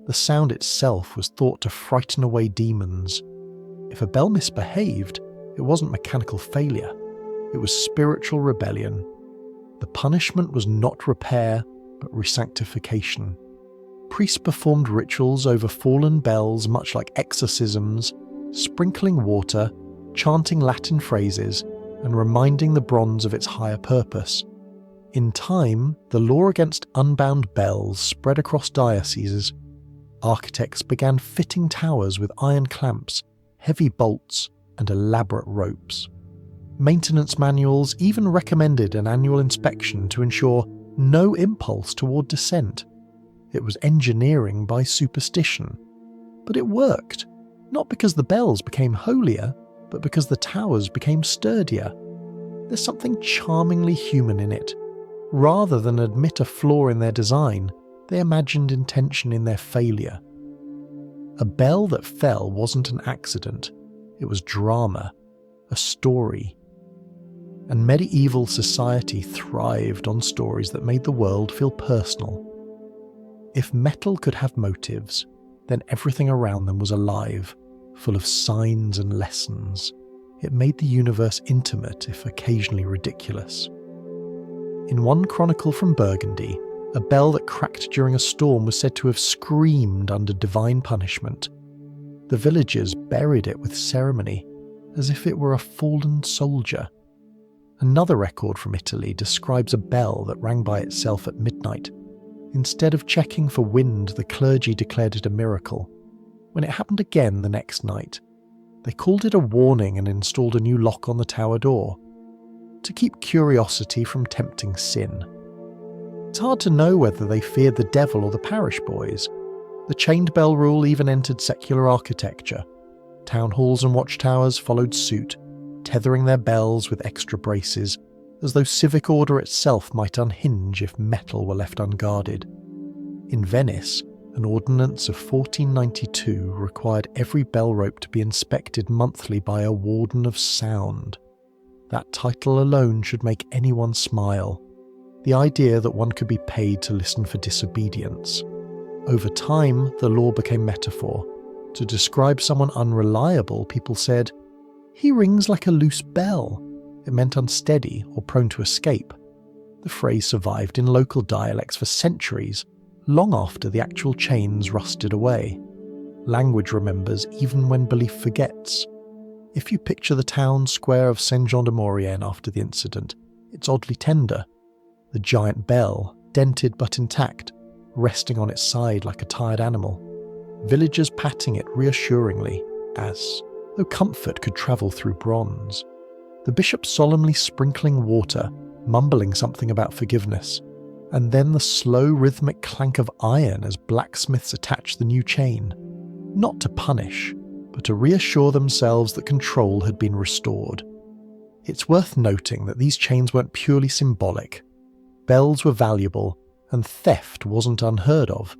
The sound itself was thought to frighten away demons. If a bell misbehaved, It wasn't mechanical failure, it was spiritual rebellion. The punishment was not repair, but resanctification. Priests performed rituals over fallen bells, much like exorcisms, sprinkling water, chanting Latin phrases, and reminding the bronze of its higher purpose. In time, the law against unbound bells spread across dioceses. Architects began fitting towers with iron clamps, heavy bolts, and elaborate ropes. Maintenance manuals even recommended an annual inspection to ensure no impulse toward descent. It was engineering by superstition. But it worked, not because the bells became holier, but because the towers became sturdier. There's something charmingly human in it. Rather than admit a flaw in their design, they imagined intention in their failure. A bell that fell wasn't an accident. It was drama, a story. And medieval society thrived on stories that made the world feel personal. If metal could have motives, then everything around them was alive, full of signs and lessons. It made the universe intimate, if occasionally ridiculous. In one chronicle from Burgundy, a bell that cracked during a storm was said to have screamed under divine punishment. The villagers buried it with ceremony, as if it were a fallen soldier. Another record from Italy describes a bell that rang by itself at midnight. Instead of checking for wind, the clergy declared it a miracle. When it happened again the next night, they called it a warning and installed a new lock on the tower door, to keep curiosity from tempting sin. It's hard to know whether they feared the devil or the parish boys. The chained bell rule even entered secular architecture. Town halls and watchtowers followed suit, tethering their bells with extra braces, as though civic order itself might unhinge if metal were left unguarded. In Venice, an ordinance of 1492 required every bell rope to be inspected monthly by a warden of sound. That title alone should make anyone smile. The idea that one could be paid to listen for disobedience. Over time, the law became metaphor. To describe someone unreliable, people said, "He rings like a loose bell." It meant unsteady or prone to escape. The phrase survived in local dialects for centuries, long after the actual chains rusted away. Language remembers even when belief forgets. If you picture the town square of Saint-Jean-de-Maurienne after the incident, it's oddly tender. The giant bell, dented but intact, resting on its side like a tired animal. Villagers patting it reassuringly, as though comfort could travel through bronze. The bishop solemnly sprinkling water, mumbling something about forgiveness, and then the slow rhythmic clank of iron as blacksmiths attach the new chain, not to punish, but to reassure themselves that control had been restored. It's worth noting that these chains weren't purely symbolic. Bells were valuable, and theft wasn't unheard of.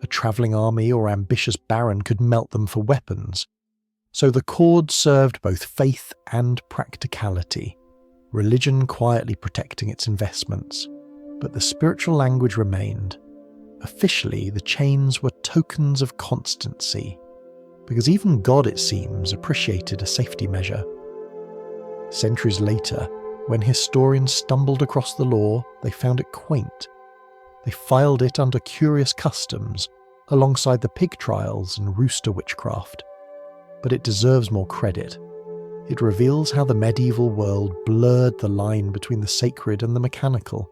A travelling army or ambitious baron could melt them for weapons. So the cord served both faith and practicality, religion quietly protecting its investments. But the spiritual language remained. Officially, the chains were tokens of constancy, because even God, it seems, appreciated a safety measure. Centuries later, when historians stumbled across the law, they found it quaint. They filed it under curious customs, alongside the pig trials and rooster witchcraft. But it deserves more credit. It reveals how the medieval world blurred the line between the sacred and the mechanical.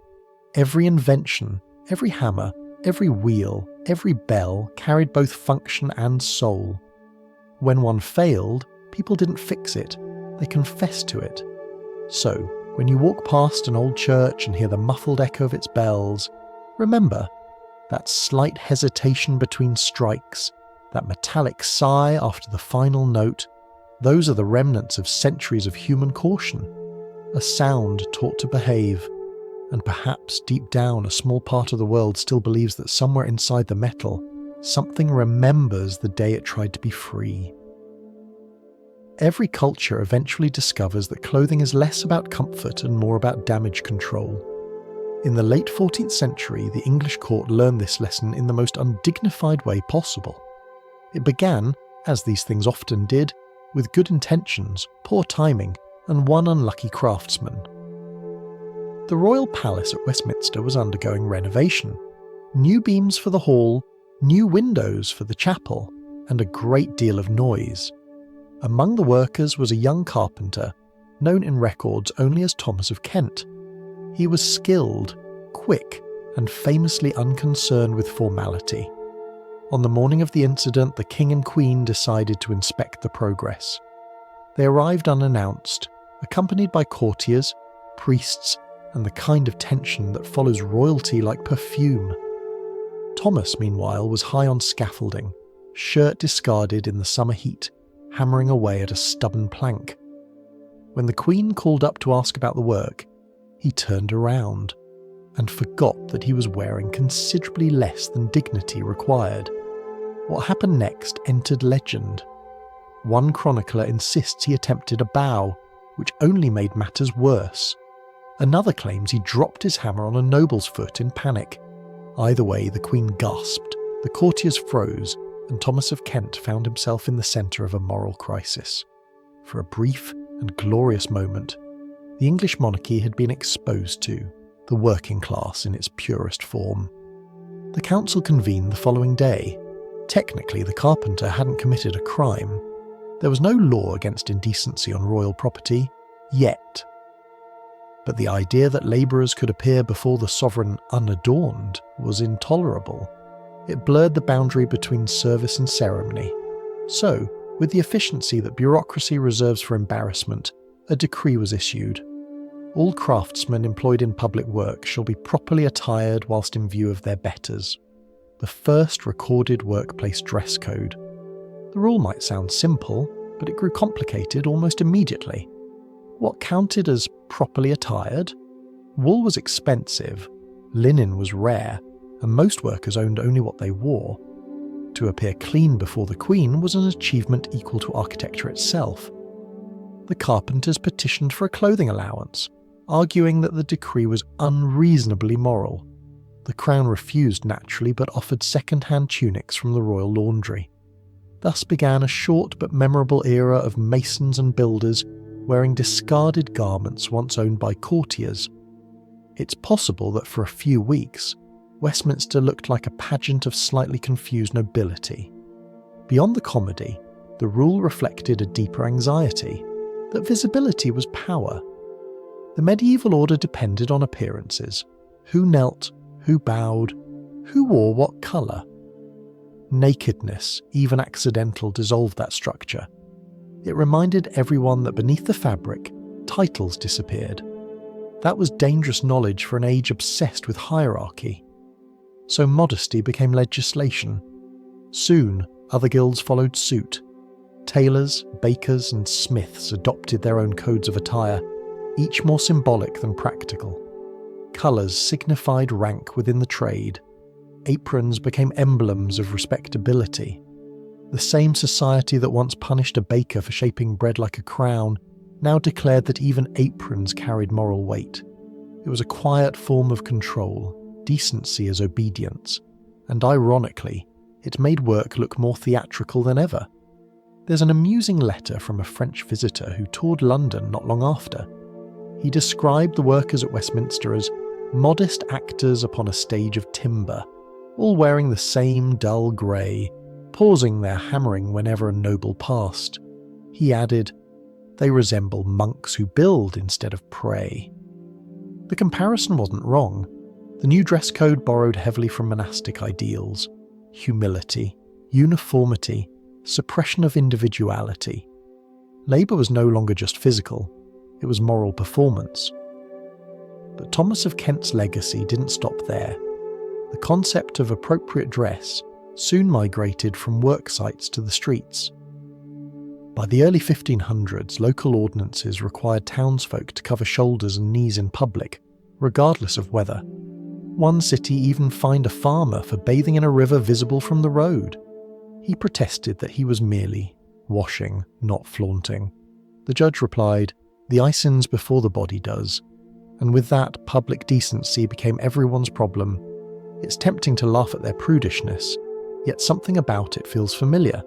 Every invention, every hammer, every wheel, every bell carried both function and soul. When one failed, people didn't fix it, they confessed to it. So, when you walk past an old church and hear the muffled echo of its bells, remember that slight hesitation between strikes, that metallic sigh after the final note, those are the remnants of centuries of human caution, a sound taught to behave, and perhaps deep down a small part of the world still believes that somewhere inside the metal, something remembers the day it tried to be free. Every culture eventually discovers that clothing is less about comfort and more about damage control. In the late 14th century, the English court learned this lesson in the most undignified way possible. It began, as these things often did, with good intentions, poor timing, and one unlucky craftsman. The royal palace at Westminster was undergoing renovation. New beams for the hall, new windows for the chapel, and a great deal of noise. Among the workers was a young carpenter, known in records only as Thomas of Kent. He was skilled, quick, and famously unconcerned with formality. On the morning of the incident, the King and Queen decided to inspect the progress. They arrived unannounced, accompanied by courtiers, priests, and the kind of tension that follows royalty like perfume. Thomas, meanwhile, was high on scaffolding, shirt discarded in the summer heat, hammering away at a stubborn plank. When the Queen called up to ask about the work, he turned around and forgot that he was wearing considerably less than dignity required. What happened next entered legend. One chronicler insists he attempted a bow, which only made matters worse. Another claims he dropped his hammer on a noble's foot in panic. Either way, the Queen gasped, the courtiers froze, and Thomas of Kent found himself in the centre of a moral crisis. For a brief and glorious moment, the English monarchy had been exposed to the working class in its purest form. The council convened the following day. Technically, the carpenter hadn't committed a crime. There was no law against indecency on royal property, yet. But the idea that labourers could appear before the sovereign unadorned was intolerable. It blurred the boundary between service and ceremony. So, with the efficiency that bureaucracy reserves for embarrassment, a decree was issued. All craftsmen employed in public work shall be properly attired whilst in view of their betters. The first recorded workplace dress code. The rule might sound simple, but it grew complicated almost immediately. What counted as properly attired? Wool was expensive, linen was rare, and most workers owned only what they wore. To appear clean before the Queen was an achievement equal to architecture itself. The carpenters petitioned for a clothing allowance, arguing that the decree was unreasonably moral. The Crown refused naturally, but offered second-hand tunics from the royal laundry. Thus began a short but memorable era of masons and builders wearing discarded garments once owned by courtiers. It's possible that for a few weeks, Westminster looked like a pageant of slightly confused nobility. Beyond the comedy, the rule reflected a deeper anxiety, that visibility was power. The medieval order depended on appearances. Who knelt, who bowed, who wore what colour. Nakedness, even accidental, dissolved that structure. It reminded everyone that beneath the fabric, titles disappeared. That was dangerous knowledge for an age obsessed with hierarchy. So modesty became legislation. Soon, other guilds followed suit. Tailors, bakers, and smiths adopted their own codes of attire, each more symbolic than practical. Colours signified rank within the trade. Aprons became emblems of respectability. The same society that once punished a baker for shaping bread like a crown now declared that even aprons carried moral weight. It was a quiet form of control, decency as obedience, and ironically, it made work look more theatrical than ever. There's an amusing letter from a French visitor who toured London not long after. He described the workers at Westminster as modest actors upon a stage of timber, all wearing the same dull grey, pausing their hammering whenever a noble passed. He added, "They resemble monks who build instead of pray." The comparison wasn't wrong. The new dress code borrowed heavily from monastic ideals: humility, uniformity, suppression of individuality. Labour was no longer just physical, it was moral performance. But Thomas of Kent's legacy didn't stop there. The concept of appropriate dress soon migrated from work sites to the streets. By the early 1500s, local ordinances required townsfolk to cover shoulders and knees in public, regardless of weather. One city even fined a farmer for bathing in a river visible from the road. He protested that he was merely washing, not flaunting. The judge replied, "The eye sins before the body does." And with that, public decency became everyone's problem. It's tempting to laugh at their prudishness, yet something about it feels familiar.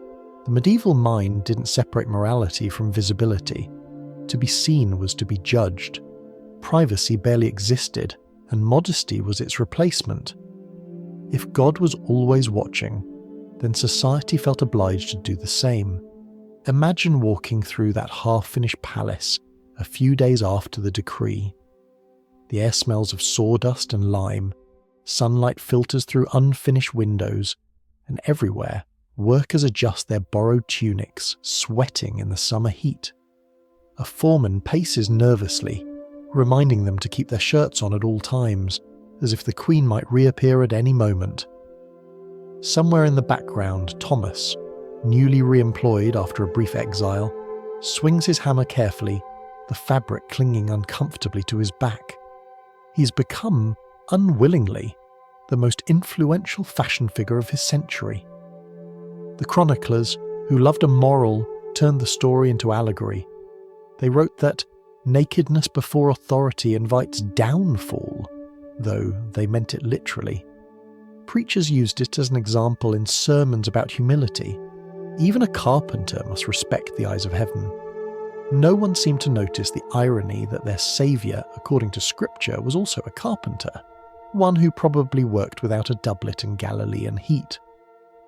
The medieval mind didn't separate morality from visibility. To be seen was to be judged. Privacy barely existed, and modesty was its replacement. If God was always watching, then society felt obliged to do the same. Imagine walking through that half-finished palace a few days after the decree. The air smells of sawdust and lime, sunlight filters through unfinished windows, and everywhere, workers adjust their borrowed tunics, sweating in the summer heat. A foreman paces nervously, reminding them to keep their shirts on at all times, as if the Queen might reappear at any moment. Somewhere in the background, Thomas, newly re-employed after a brief exile, swings his hammer carefully, the fabric clinging uncomfortably to his back. He's become, unwillingly, the most influential fashion figure of his century. The chroniclers, who loved a moral, turned the story into allegory. They wrote that nakedness before authority invites downfall, though they meant it literally. Preachers used it as an example in sermons about humility. Even a carpenter must respect the eyes of heaven. No one seemed to notice the irony that their saviour, according to scripture, was also a carpenter, one who probably worked without a doublet in Galilean heat.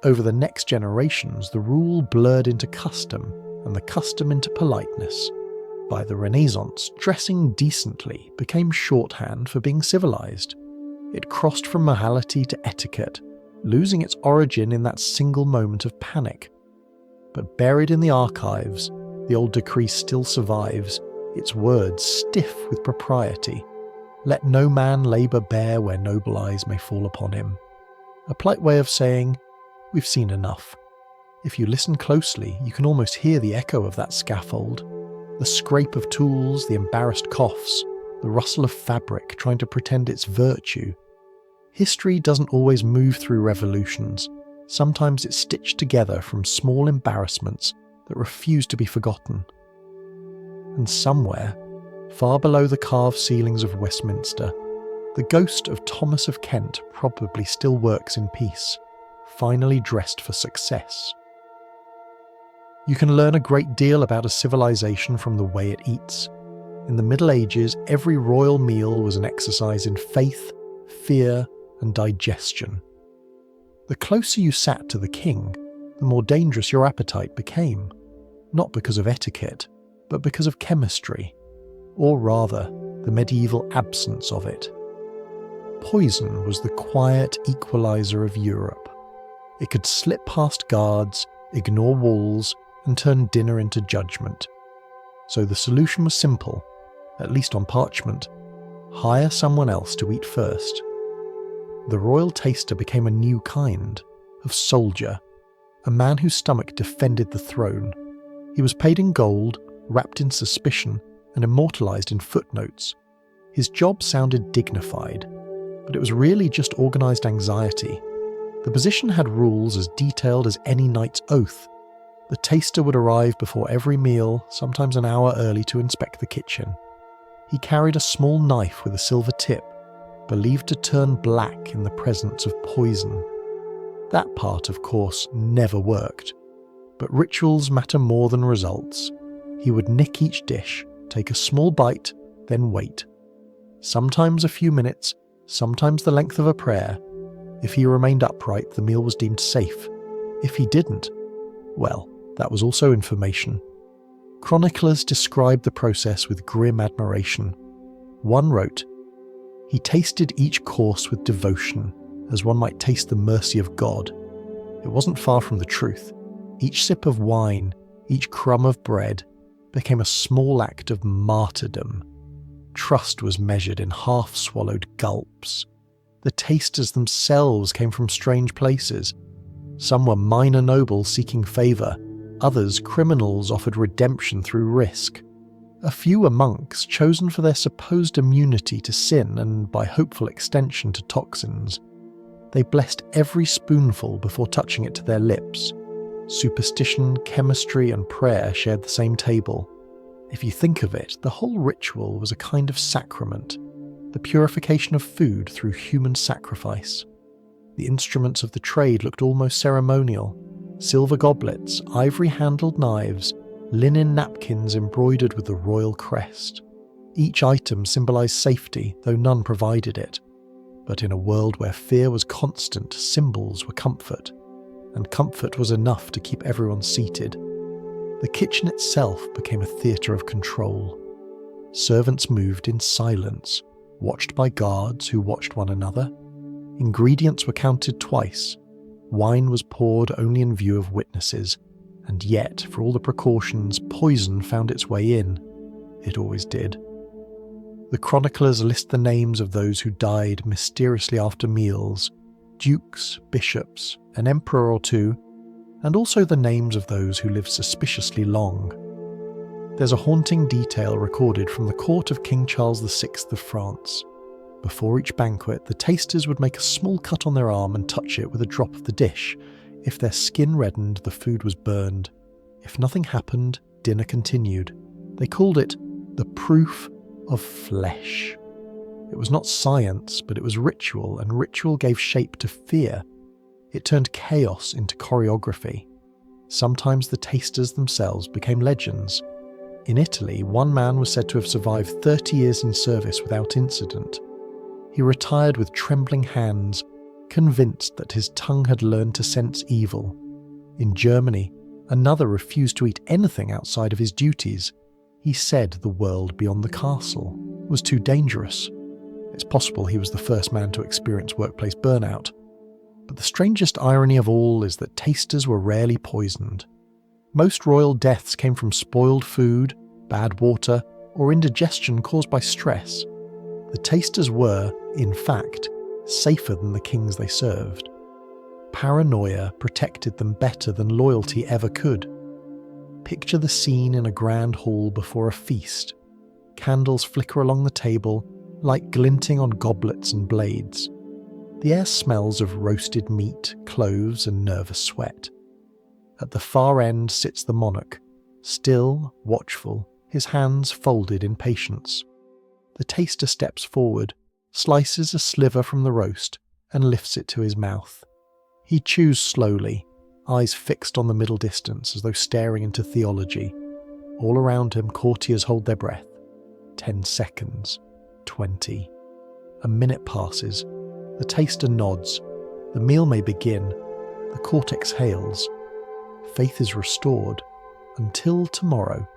Over the next generations, the rule blurred into custom, and the custom into politeness. By the Renaissance, dressing decently became shorthand for being civilized. It crossed from morality to etiquette, losing its origin in that single moment of panic. But buried in the archives, the old decree still survives, its words stiff with propriety. Let no man labour bare where noble eyes may fall upon him. A polite way of saying, we've seen enough. If you listen closely, you can almost hear the echo of that scaffold. The scrape of tools, the embarrassed coughs, the rustle of fabric trying to pretend it's virtue. History doesn't always move through revolutions. Sometimes it's stitched together from small embarrassments that refuse to be forgotten. And somewhere, far below the carved ceilings of Westminster, the ghost of Thomas of Kent probably still works in peace, finally dressed for success. You can learn a great deal about a civilization from the way it eats. In the Middle Ages, every royal meal was an exercise in faith, fear, and digestion. The closer you sat to the king, the more dangerous your appetite became, not because of etiquette, but because of chemistry, or rather, the medieval absence of it. Poison was the quiet equalizer of Europe. It could slip past guards, ignore walls, and turn dinner into judgment. So the solution was simple, at least on parchment: hire someone else to eat first. The royal taster became a new kind of soldier, a man whose stomach defended the throne. He was paid in gold, wrapped in suspicion, and immortalized in footnotes. His job sounded dignified, but it was really just organized anxiety. The position had rules as detailed as any knight's oath. The taster would arrive before every meal, sometimes an hour early, to inspect the kitchen. He carried a small knife with a silver tip, believed to turn black in the presence of poison. That part, of course, never worked. But rituals matter more than results. He would nick each dish, take a small bite, then wait. Sometimes a few minutes, sometimes the length of a prayer. If he remained upright, the meal was deemed safe. If he didn't, well, that was also information. Chroniclers described the process with grim admiration. One wrote, "He tasted each course with devotion, as one might taste the mercy of God." It wasn't far from the truth. Each sip of wine, each crumb of bread, became a small act of martyrdom. Trust was measured in half-swallowed gulps. The tasters themselves came from strange places. Some were minor nobles seeking favour, others criminals offered redemption through risk. A few were monks chosen for their supposed immunity to sin and, by hopeful extension, to toxins. They blessed every spoonful before touching it to their lips. Superstition, chemistry, and prayer shared the same table. If you think of it, the whole ritual was a kind of sacrament, the purification of food through human sacrifice. The instruments of the trade looked almost ceremonial. Silver goblets, ivory-handled knives, linen napkins embroidered with the royal crest. Each item symbolised safety, though none provided it. But in a world where fear was constant, symbols were comfort, and comfort was enough to keep everyone seated. The kitchen itself became a theatre of control. Servants moved in silence, watched by guards who watched one another. Ingredients were counted twice. Wine was poured only in view of witnesses, and yet, for all the precautions, poison found its way in. It always did. The chroniclers list the names of those who died mysteriously after meals, dukes, bishops, an emperor or two, and also the names of those who lived suspiciously long. There's a haunting detail recorded from the court of King Charles VI of France. Before each banquet, the tasters would make a small cut on their arm and touch it with a drop of the dish. If their skin reddened, the food was burned. If nothing happened, dinner continued. They called it the proof of flesh. It was not science, but it was ritual, and ritual gave shape to fear. It turned chaos into choreography. Sometimes the tasters themselves became legends. In Italy, one man was said to have survived 30 years in service without incident. He retired with trembling hands, convinced that his tongue had learned to sense evil. In Germany, another refused to eat anything outside of his duties. He said the world beyond the castle was too dangerous. It's possible he was the first man to experience workplace burnout. But the strangest irony of all is that tasters were rarely poisoned. Most royal deaths came from spoiled food, bad water, or indigestion caused by stress. The tasters were, in fact, safer than the kings they served. Paranoia protected them better than loyalty ever could. Picture the scene in a grand hall before a feast. Candles flicker along the table, light glinting on goblets and blades. The air smells of roasted meat, cloves, and nervous sweat. At the far end sits the monarch, still, watchful, his hands folded in patience. The taster steps forward, slices a sliver from the roast, and lifts it to his mouth. He chews slowly, eyes fixed on the middle distance as though staring into theology. All around him, courtiers hold their breath. 10 seconds. 20. A minute passes. The taster nods. The meal may begin. The court exhales. Faith is restored. Until tomorrow.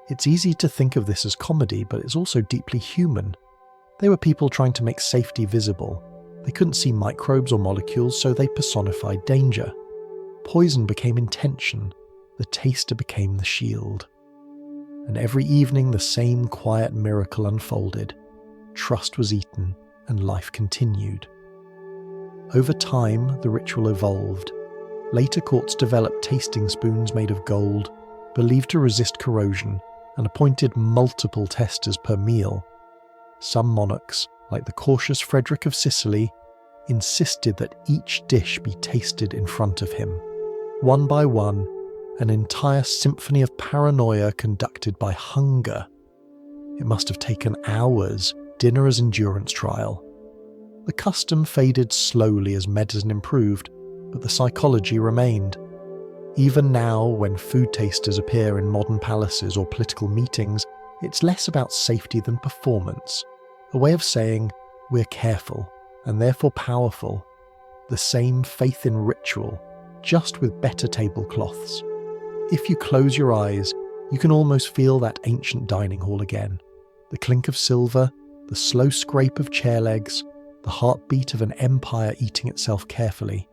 It's easy to think of this as comedy, but it's also deeply human. They were people trying to make safety visible. They couldn't see microbes or molecules, so they personified danger. Poison became intention. The taster became the shield. And every evening the same quiet miracle unfolded. Trust was eaten, and life continued. Over time, the ritual evolved. Later courts developed tasting spoons made of gold, believed to resist corrosion, and appointed multiple testers per meal. Some monarchs, like the cautious Frederick of Sicily, insisted that each dish be tasted in front of him. One by one, an entire symphony of paranoia conducted by hunger. It must have taken hours, dinner as endurance trial. The custom faded slowly as medicine improved, but the psychology remained. Even now, when food tasters appear in modern palaces or political meetings, it's less about safety than performance. A way of saying, we're careful, and therefore powerful. The same faith in ritual, just with better tablecloths. If you close your eyes, you can almost feel that ancient dining hall again. The clink of silver, the slow scrape of chair legs, the heartbeat of an empire eating itself carefully.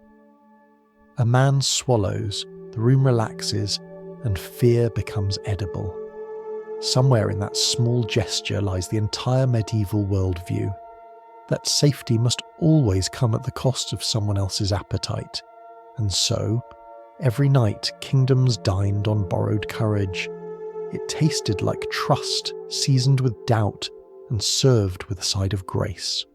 A man swallows, the room relaxes, and fear becomes edible. Somewhere in that small gesture lies the entire medieval worldview. That safety must always come at the cost of someone else's appetite. And so, every night kingdoms dined on borrowed courage. It tasted like trust, seasoned with doubt, and served with a side of grace.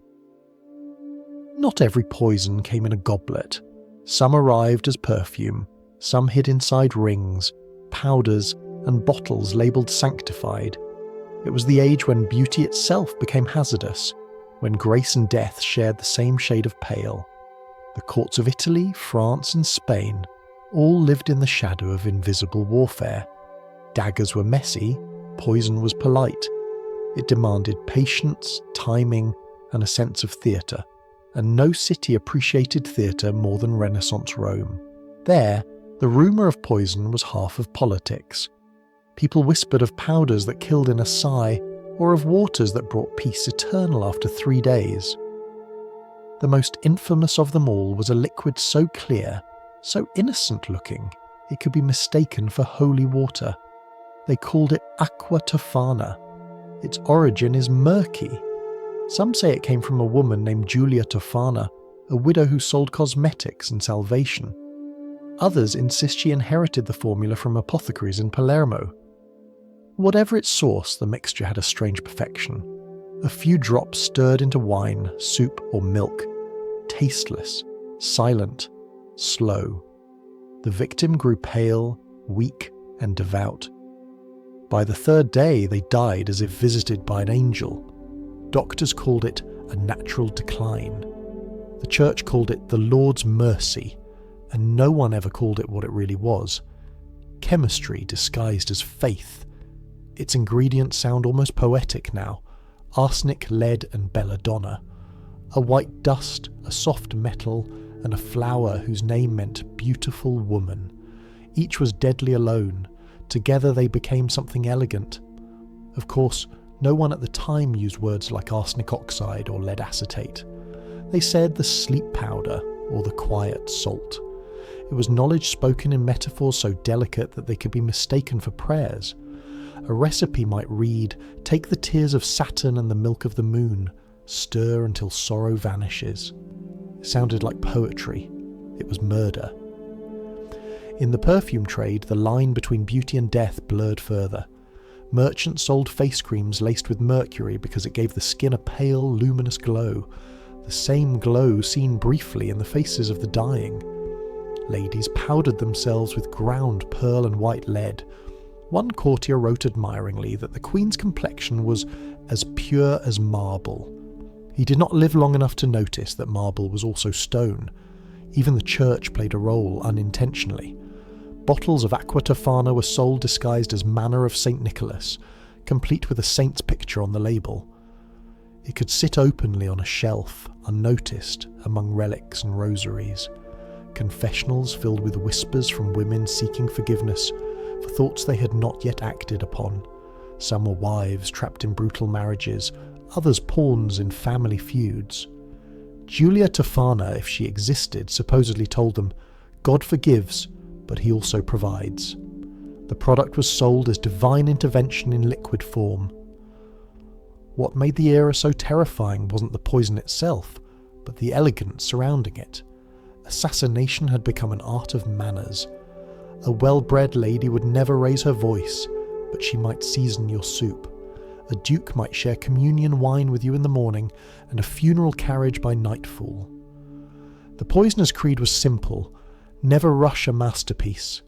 Not every poison came in a goblet. Some arrived as perfume, some hid inside rings, powders, and bottles labelled sanctified. It was the age when beauty itself became hazardous, when grace and death shared the same shade of pale. The courts of Italy, France, and Spain all lived in the shadow of invisible warfare. Daggers were messy, poison was polite. It demanded patience, timing, and a sense of theatre, and no city appreciated theatre more than Renaissance Rome. There, the rumour of poison was half of politics. People whispered of powders that killed in a sigh, or of waters that brought peace eternal after 3 days. The most infamous of them all was a liquid so clear, so innocent-looking, it could be mistaken for holy water. They called it aqua tofana. Its origin is murky. Some say it came from a woman named Julia Tofana, a widow who sold cosmetics and salvation. Others insist she inherited the formula from apothecaries in Palermo. Whatever its source, the mixture had a strange perfection. A few drops stirred into wine, soup, or milk. Tasteless, silent, slow. The victim grew pale, weak, and devout. By the 3rd day, they died as if visited by an angel. Doctors called it a natural decline. The church called it the Lord's mercy, and no one ever called it what it really was. Chemistry disguised as faith. Its ingredients sound almost poetic now. Arsenic, lead, and belladonna. A white dust, a soft metal, and a flower whose name meant beautiful woman. Each was deadly alone. Together they became something elegant. Of course, no one at the time used words like arsenic oxide or lead acetate. They said the sleep powder or the quiet salt. It was knowledge spoken in metaphors so delicate that they could be mistaken for prayers. A recipe might read, "Take the tears of Saturn and the milk of the moon, stir until sorrow vanishes." It sounded like poetry. It was murder. In the perfume trade, the line between beauty and death blurred further. Merchants sold face creams laced with mercury because it gave the skin a pale, luminous glow, the same glow seen briefly in the faces of the dying. Ladies powdered themselves with ground pearl and white lead. One courtier wrote admiringly that the Queen's complexion was as pure as marble. He did not live long enough to notice that marble was also stone. Even the church played a role unintentionally. Bottles of aqua tofana were sold disguised as manna of St. Nicholas, complete with a saint's picture on the label. It could sit openly on a shelf, unnoticed, among relics and rosaries. Confessionals filled with whispers from women seeking forgiveness for thoughts they had not yet acted upon. Some were wives trapped in brutal marriages, others pawns in family feuds. Julia Tofana, if she existed, supposedly told them, "God forgives, but he also provides." The product was sold as divine intervention in liquid form. What made the era so terrifying wasn't the poison itself, but the elegance surrounding it. Assassination had become an art of manners. A well-bred lady would never raise her voice, but she might season your soup. A duke might share communion wine with you in the morning, and a funeral carriage by nightfall. The poisoner's creed was simple: never rush a masterpiece.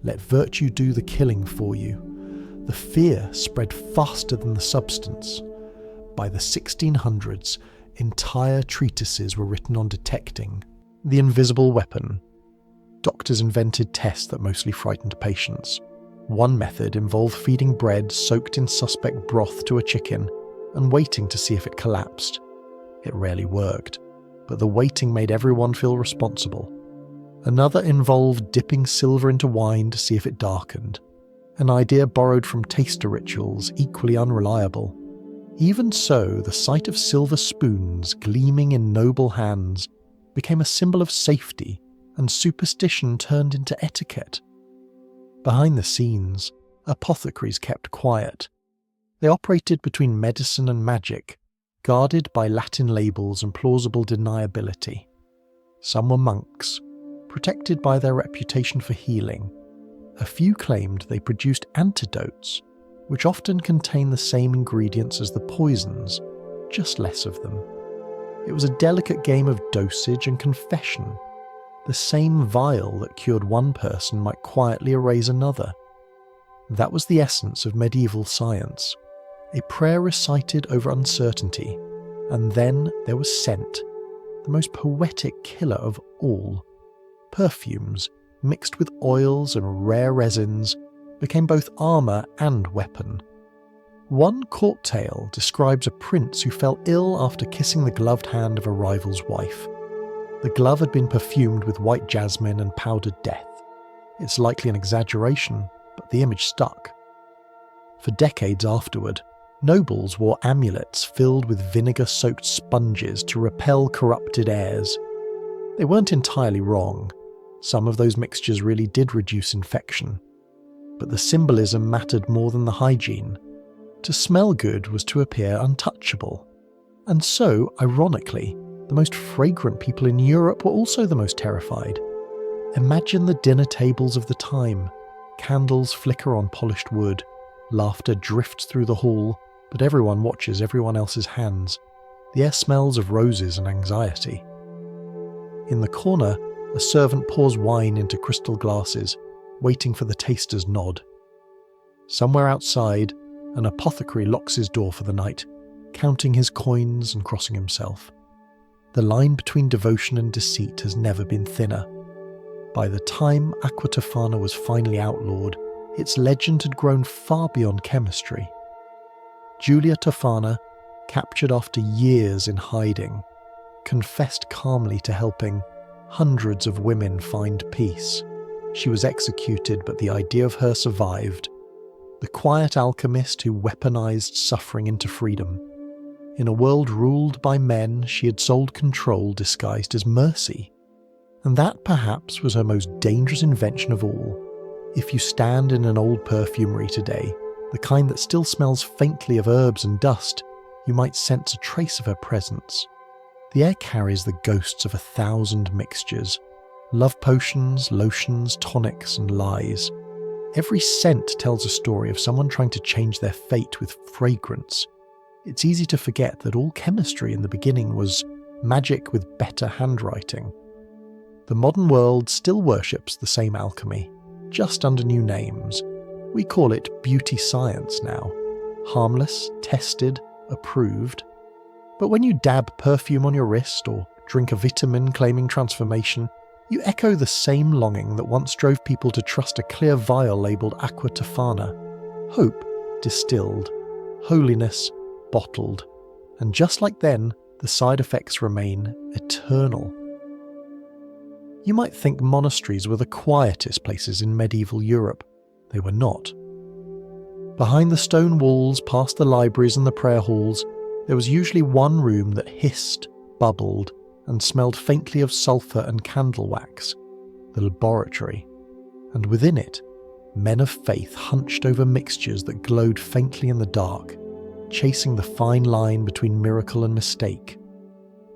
Let virtue do the killing for you. The fear spread faster than the substance. By the 1600s, entire treatises were written on detecting the invisible weapon. Doctors invented tests that mostly frightened patients. One method involved feeding bread soaked in suspect broth to a chicken and waiting to see if it collapsed. It rarely worked, but the waiting made everyone feel responsible. Another involved dipping silver into wine to see if it darkened, an idea borrowed from taster rituals equally unreliable. Even so, the sight of silver spoons gleaming in noble hands became a symbol of safety, and superstition turned into etiquette. Behind the scenes, apothecaries kept quiet. They operated between medicine and magic, guarded by Latin labels and plausible deniability. Some were monks, protected by their reputation for healing. A few claimed they produced antidotes, which often contained the same ingredients as the poisons, just less of them. It was a delicate game of dosage and confession. The same vial that cured one person might quietly erase another. That was the essence of medieval science. A prayer recited over uncertainty, and then there was scent, the most poetic killer of all. Perfumes, mixed with oils and rare resins, became both armour and weapon. One court tale describes a prince who fell ill after kissing the gloved hand of a rival's wife. The glove had been perfumed with white jasmine and powdered death. It's likely an exaggeration, but the image stuck. For decades afterward, nobles wore amulets filled with vinegar-soaked sponges to repel corrupted airs. They weren't entirely wrong. Some of those mixtures really did reduce infection. But the symbolism mattered more than the hygiene. To smell good was to appear untouchable. And so, ironically, the most fragrant people in Europe were also the most terrified. Imagine the dinner tables of the time. Candles flicker on polished wood. Laughter drifts through the hall, but everyone watches everyone else's hands. The air smells of roses and anxiety. In the corner, a servant pours wine into crystal glasses, waiting for the taster's nod. Somewhere outside, an apothecary locks his door for the night, counting his coins and crossing himself. The line between devotion and deceit has never been thinner. By the time Aqua Tofana was finally outlawed, its legend had grown far beyond chemistry. Julia Tofana, captured after years in hiding, confessed calmly to helping hundreds of women find peace. She was executed, but the idea of her survived. The quiet alchemist who weaponized suffering into freedom. In a world ruled by men, she had sold control disguised as mercy. And that perhaps was her most dangerous invention of all. If you stand in an old perfumery today, the kind that still smells faintly of herbs and dust, you might sense a trace of her presence. The air carries the ghosts of 1,000 mixtures. Love potions, lotions, tonics, and lies. Every scent tells a story of someone trying to change their fate with fragrance. It's easy to forget that all chemistry in the beginning was magic with better handwriting. The modern world still worships the same alchemy, just under new names. We call it beauty science now. Harmless, tested, approved. But when you dab perfume on your wrist or drink a vitamin claiming transformation, you echo the same longing that once drove people to trust a clear vial labelled Aqua Tofana. Hope distilled, holiness bottled, and just like then, the side effects remain eternal. You might think monasteries were the quietest places in medieval Europe. They were not. Behind the stone walls, past the libraries and the prayer halls, there was usually one room that hissed, bubbled, and smelled faintly of sulphur and candle wax, the laboratory. And within it, men of faith hunched over mixtures that glowed faintly in the dark, chasing the fine line between miracle and mistake.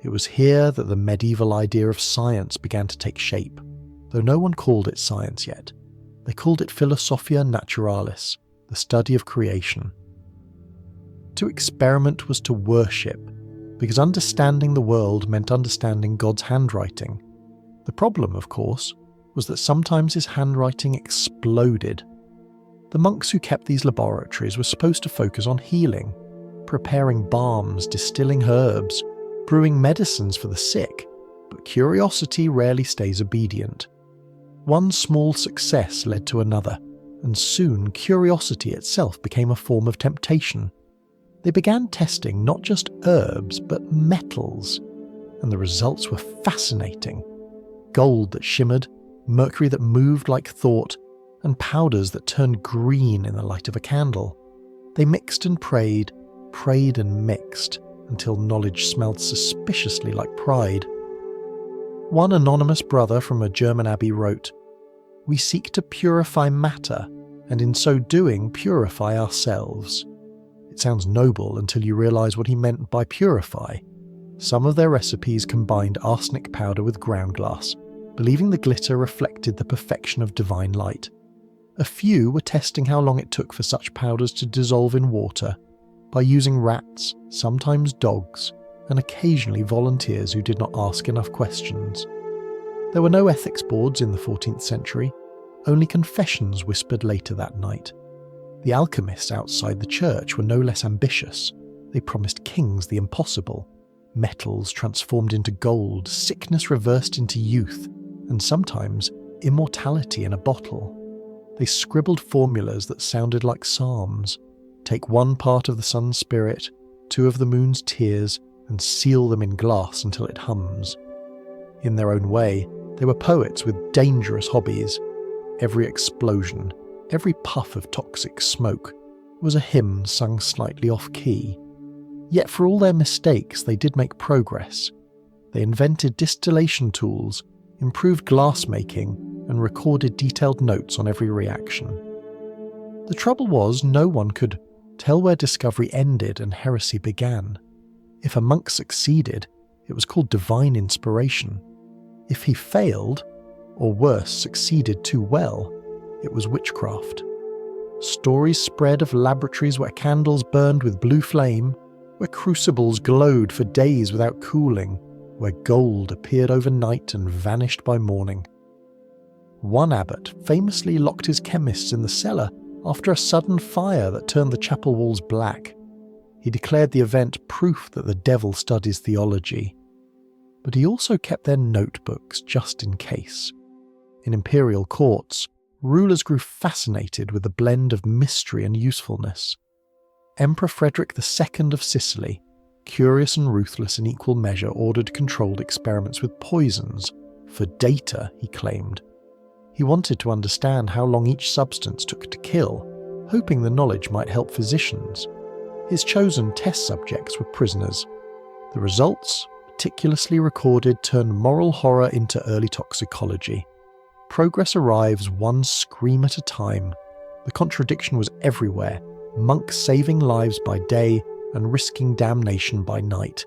It was here that the medieval idea of science began to take shape, though no one called it science yet. They called it Philosophia Naturalis, the study of creation. To experiment was to worship, because understanding the world meant understanding God's handwriting. The problem, of course, was that sometimes his handwriting exploded. The monks who kept these laboratories were supposed to focus on healing, preparing balms, distilling herbs, brewing medicines for the sick, but curiosity rarely stays obedient. One small success led to another, and soon curiosity itself became a form of temptation. They began testing not just herbs, but metals, and the results were fascinating. Gold that shimmered, mercury that moved like thought, and powders that turned green in the light of a candle. They mixed and prayed and mixed, until knowledge smelled suspiciously like pride. One anonymous brother from a German abbey wrote, "We seek to purify matter, and in so doing purify ourselves." It sounds noble until you realise what he meant by purify. Some of their recipes combined arsenic powder with ground glass, believing the glitter reflected the perfection of divine light. A few were testing how long it took for such powders to dissolve in water, by using rats, sometimes dogs, and occasionally volunteers who did not ask enough questions. There were no ethics boards in the 14th century, only confessions whispered later that night. The alchemists outside the church were no less ambitious. They promised kings the impossible. Metals transformed into gold, sickness reversed into youth, and sometimes immortality in a bottle. They scribbled formulas that sounded like psalms. Take one part of the sun's spirit, 2 of the moon's tears, and seal them in glass until it hums. In their own way, they were poets with dangerous hobbies. Every explosion, every puff of toxic smoke, was a hymn sung slightly off-key. Yet for all their mistakes, they did make progress. They invented distillation tools, improved glass making, and recorded detailed notes on every reaction. The trouble was, no one could tell where discovery ended and heresy began. If a monk succeeded, it was called divine inspiration. If he failed, or worse, succeeded too well, it was witchcraft. Stories spread of laboratories where candles burned with blue flame, where crucibles glowed for days without cooling, where gold appeared overnight and vanished by morning. One abbot famously locked his chemists in the cellar after a sudden fire that turned the chapel walls black. He declared the event proof that the devil studies theology. But he also kept their notebooks just in case. In imperial courts, rulers grew fascinated with the blend of mystery and usefulness. Emperor Frederick II of Sicily, curious and ruthless in equal measure, ordered controlled experiments with poisons, for data, he claimed. He wanted to understand how long each substance took to kill, hoping the knowledge might help physicians. His chosen test subjects were prisoners. The results, meticulously recorded, turned moral horror into early toxicology. Progress arrives one scream at a time. The contradiction was everywhere, monks saving lives by day and risking damnation by night.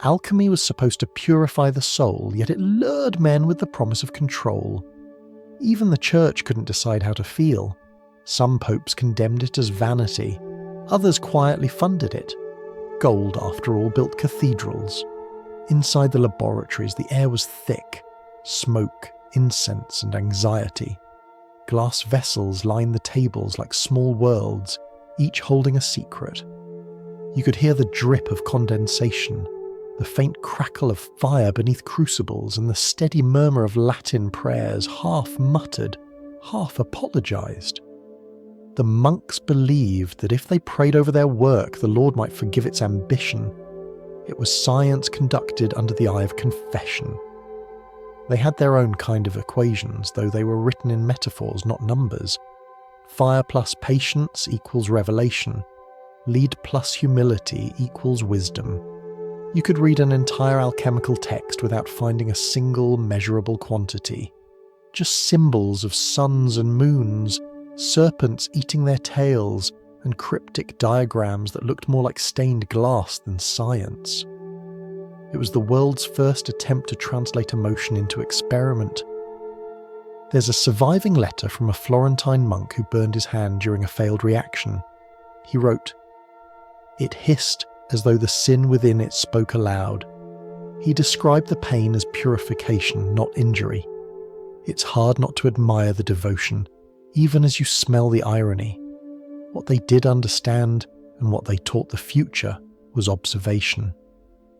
Alchemy was supposed to purify the soul, yet it lured men with the promise of control. Even the church couldn't decide how to feel. Some popes condemned it as vanity. Others quietly funded it. Gold, after all, built cathedrals. Inside the laboratories, the air was thick. Smoke, incense, and anxiety. Glass vessels lined the tables like small worlds, each holding a secret. You could hear the drip of condensation, the faint crackle of fire beneath crucibles, and the steady murmur of Latin prayers, half muttered, half apologized. The monks believed that if they prayed over their work, the Lord might forgive its ambition. It was science conducted under the eye of confession. They had their own kind of equations, though they were written in metaphors, not numbers. Fire plus patience equals revelation. Lead plus humility equals wisdom. You could read an entire alchemical text without finding a single measurable quantity. Just symbols of suns and moons, serpents eating their tails, and cryptic diagrams that looked more like stained glass than science. It was the world's first attempt to translate emotion into experiment. There's a surviving letter from a Florentine monk who burned his hand during a failed reaction. He wrote, "It hissed as though the sin within it spoke aloud." He described the pain as purification, not injury. It's hard not to admire the devotion, even as you smell the irony. What they did understand, and what they taught the future, was observation.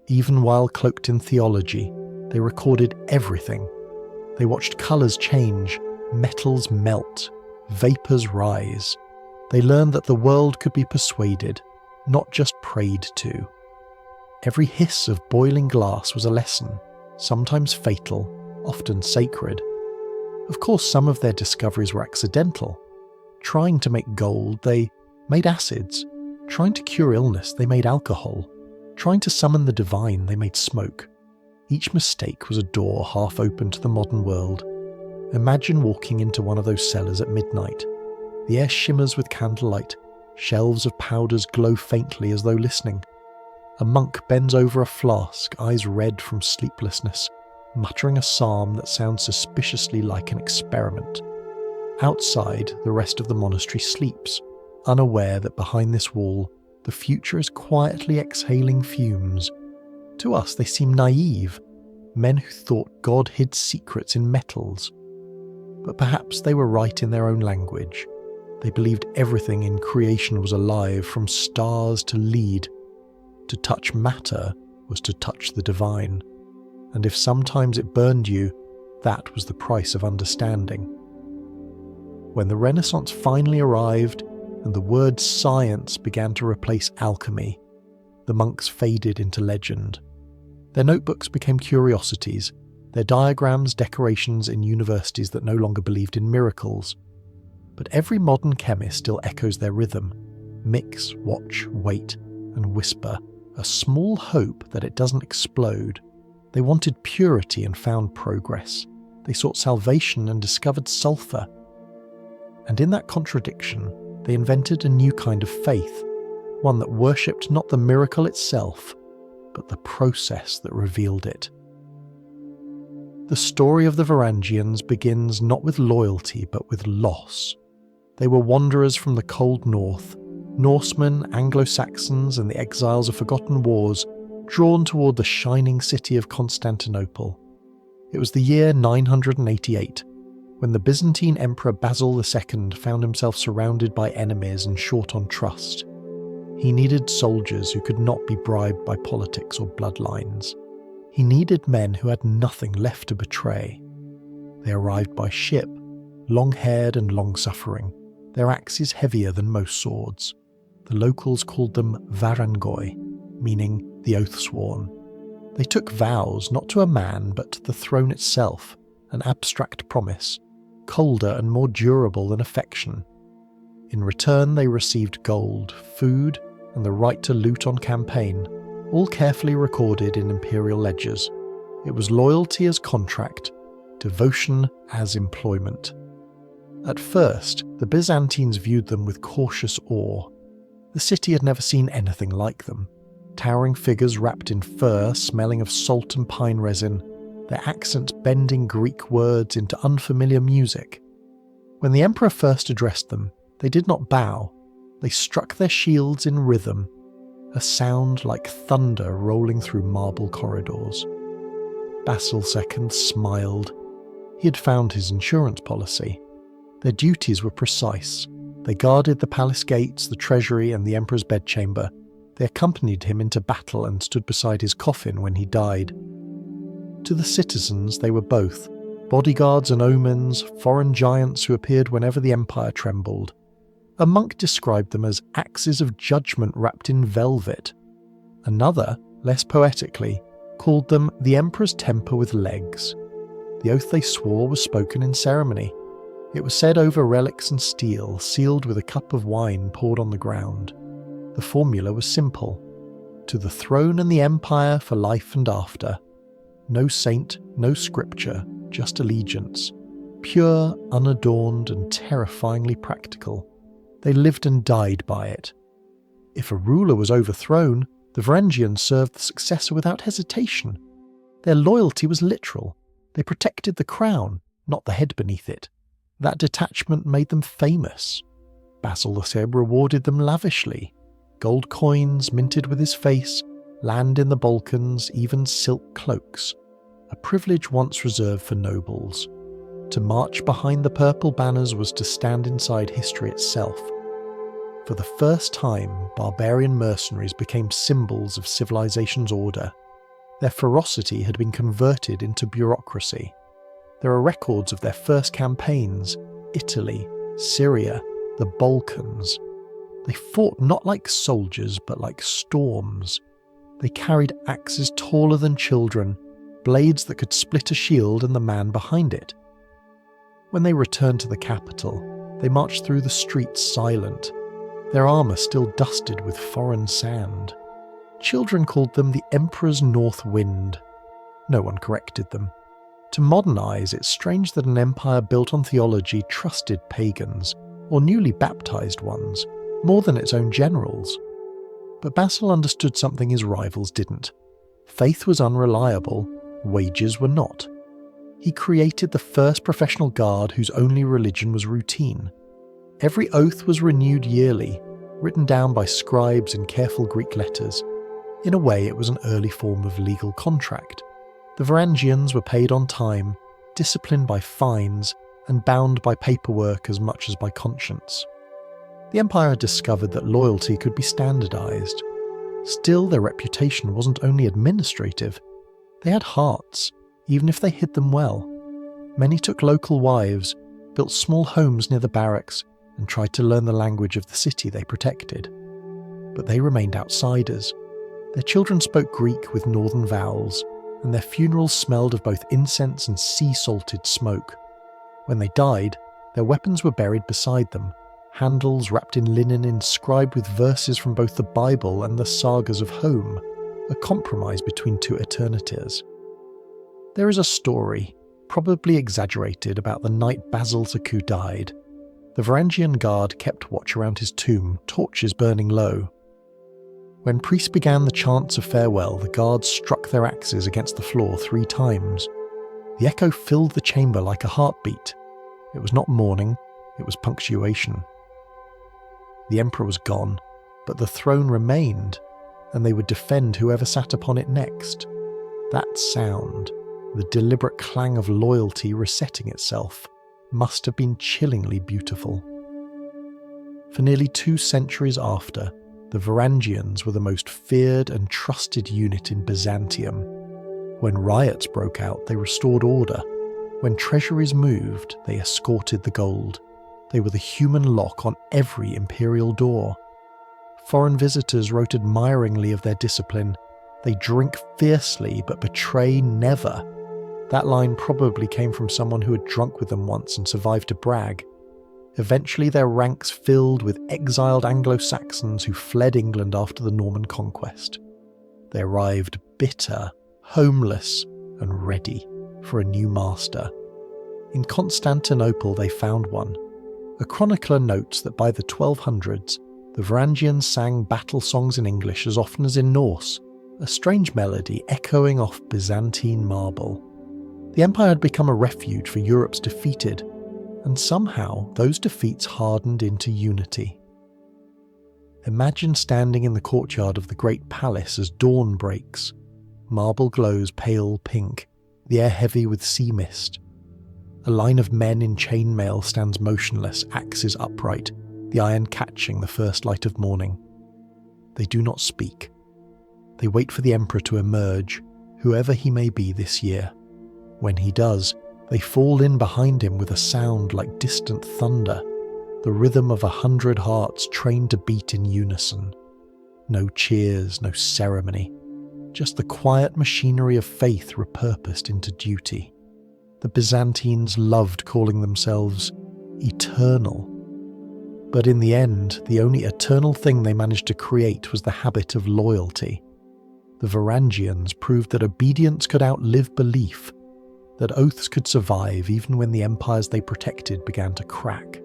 Even while cloaked in theology, they recorded everything. They watched colours change, metals melt, vapours rise. They learned that the world could be persuaded, not just prayed to. Every hiss of boiling glass was a lesson, sometimes fatal, often sacred. Of course, some of their discoveries were accidental. Trying to make gold, they made acids. Trying to cure illness, they made alcohol. Trying to summon the divine, they made smoke. Each mistake was a door half open to the modern world. Imagine walking into one of those cellars at midnight. The air shimmers with candlelight. Shelves of powders glow faintly as though listening. A monk bends over a flask, eyes red from sleeplessness, muttering a psalm that sounds suspiciously like an experiment. Outside, the rest of the monastery sleeps, unaware that behind this wall, the future is quietly exhaling fumes. To us, they seem naive, men who thought God hid secrets in metals. But perhaps they were right in their own language. They believed everything in creation was alive, from stars to lead. To touch matter was to touch the divine. And if sometimes it burned you, That was the price of understanding. When the Renaissance finally arrived and the word science began to replace alchemy, the monks faded into legend. Their notebooks became curiosities, their diagrams decorations in universities that no longer believed in miracles. But every modern chemist still echoes their rhythm: mix, watch, wait, and whisper, a small hope that it doesn't explode. They wanted purity and found progress. They sought salvation and discovered sulfur. And in that contradiction, they invented a new kind of faith, one that worshipped not the miracle itself, but the process that revealed it. The story of the Varangians begins not with loyalty, but with loss. They were wanderers from the cold north, Norsemen, Anglo-Saxons, and the exiles of forgotten wars, drawn toward the shining city of Constantinople. It was the year 988, when the Byzantine Emperor Basil II found himself surrounded by enemies and short on trust. He needed soldiers who could not be bribed by politics or bloodlines. He needed men who had nothing left to betray. They arrived by ship, long-haired and long-suffering, their axes heavier than most swords. The locals called them Varangoi, meaning the oath-sworn. They took vows not to a man but to the throne itself, an abstract promise, colder and more durable than affection. In return they received gold, food, and the right to loot on campaign, all carefully recorded in imperial ledgers. It was loyalty as contract, devotion as employment. At first, the Byzantines viewed them with cautious awe. The city had never seen anything like them. Towering figures wrapped in fur, smelling of salt and pine resin, their accents bending Greek words into unfamiliar music. When the emperor first addressed them, they did not bow. They struck their shields in rhythm, a sound like thunder rolling through marble corridors. Basil II smiled. He had found his insurance policy. Their duties were precise. They guarded the palace gates, the treasury, and the emperor's bedchamber. They accompanied him into battle and stood beside his coffin when he died. To the citizens they were both, bodyguards and omens, foreign giants who appeared whenever the empire trembled. A monk described them as axes of judgment wrapped in velvet. Another, less poetically, called them the emperor's temper with legs. The oath they swore was spoken in ceremony. It was said over relics and steel, sealed with a cup of wine poured on the ground. The formula was simple: to the throne and the empire for life and after. No saint, no scripture, just allegiance. Pure, unadorned, and terrifyingly practical. They lived and died by it. If a ruler was overthrown, the Varangians served the successor without hesitation. Their loyalty was literal. They protected the crown, not the head beneath it. That detachment made them famous. Basil II rewarded them lavishly. Gold coins minted with his face, land in the Balkans, even silk cloaks. A privilege once reserved for nobles. To march behind the purple banners was to stand inside history itself. For the first time, barbarian mercenaries became symbols of civilization's order. Their ferocity had been converted into bureaucracy. There are records of their first campaigns: Italy, Syria, the Balkans. They fought not like soldiers, but like storms. They carried axes taller than children, blades that could split a shield and the man behind it. When they returned to the capital, they marched through the streets silent, their armour still dusted with foreign sand. Children called them the Emperor's North Wind. No one corrected them. To modern eyes, it's strange that an empire built on theology trusted pagans, or newly baptized ones, more than its own generals. But Basil understood something his rivals didn't. Faith was unreliable, wages were not. He created the first professional guard whose only religion was routine. Every oath was renewed yearly, written down by scribes in careful Greek letters. In a way, it was an early form of legal contract. The Varangians were paid on time, disciplined by fines, and bound by paperwork as much as by conscience. The empire had discovered that loyalty could be standardized. Still, their reputation wasn't only administrative. They had hearts, even if they hid them well. Many took local wives, built small homes near the barracks, and tried to learn the language of the city they protected. But they remained outsiders. Their children spoke Greek with northern vowels, and their funerals smelled of both incense and sea-salted smoke. When they died, their weapons were buried beside them, handles wrapped in linen inscribed with verses from both the Bible and the sagas of home, a compromise between two eternities. There is a story, probably exaggerated, about the night Basil Zaku died. The Varangian Guard kept watch around his tomb, torches burning low. When priests began the chants of farewell, the guards struck their axes against the floor 3 times. The echo filled the chamber like a heartbeat. It was not mourning, it was punctuation. The emperor was gone, but the throne remained, and they would defend whoever sat upon it next. That sound, the deliberate clang of loyalty resetting itself, must have been chillingly beautiful. For nearly 2 centuries after, the Varangians were the most feared and trusted unit in Byzantium. When riots broke out, they restored order. When treasuries moved, they escorted the gold. They were the human lock on every imperial door. Foreign visitors wrote admiringly of their discipline. They drink fiercely but betray never. That line probably came from someone who had drunk with them once and survived to brag. Eventually their ranks filled with exiled Anglo-Saxons who fled England after the Norman conquest. They arrived bitter, homeless, and ready for a new master. In Constantinople they found one. A chronicler notes that by the 1200s, the Varangians sang battle songs in English as often as in Norse, a strange melody echoing off Byzantine marble. The empire had become a refuge for Europe's defeated, and somehow those defeats hardened into unity. Imagine standing in the courtyard of the great palace as dawn breaks. Marble glows pale pink, the air heavy with sea mist. A line of men in chainmail stands motionless, axes upright, the iron catching the first light of morning. They do not speak. They wait for the emperor to emerge, whoever he may be this year. When he does, they fall in behind him with a sound like distant thunder, the rhythm of 100 hearts trained to beat in unison. No cheers, no ceremony, just the quiet machinery of faith repurposed into duty. The Byzantines loved calling themselves eternal. But in the end, the only eternal thing they managed to create was the habit of loyalty. The Varangians proved that obedience could outlive belief, that oaths could survive even when the empires they protected began to crack.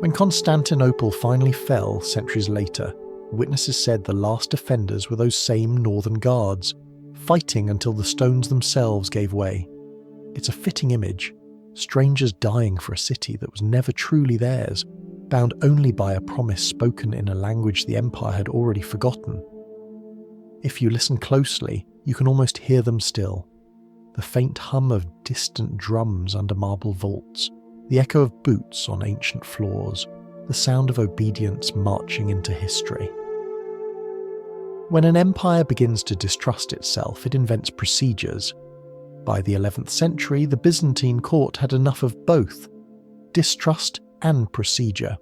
When Constantinople finally fell centuries later, witnesses said the last defenders were those same northern guards, fighting until the stones themselves gave way. It's a fitting image, strangers dying for a city that was never truly theirs, bound only by a promise spoken in a language the empire had already forgotten. If you listen closely, you can almost hear them still. The faint hum of distant drums under marble vaults, the echo of boots on ancient floors, the sound of obedience marching into history. When an empire begins to distrust itself, it invents procedures. By the 11th century, the Byzantine court had enough of both, distrust and procedure.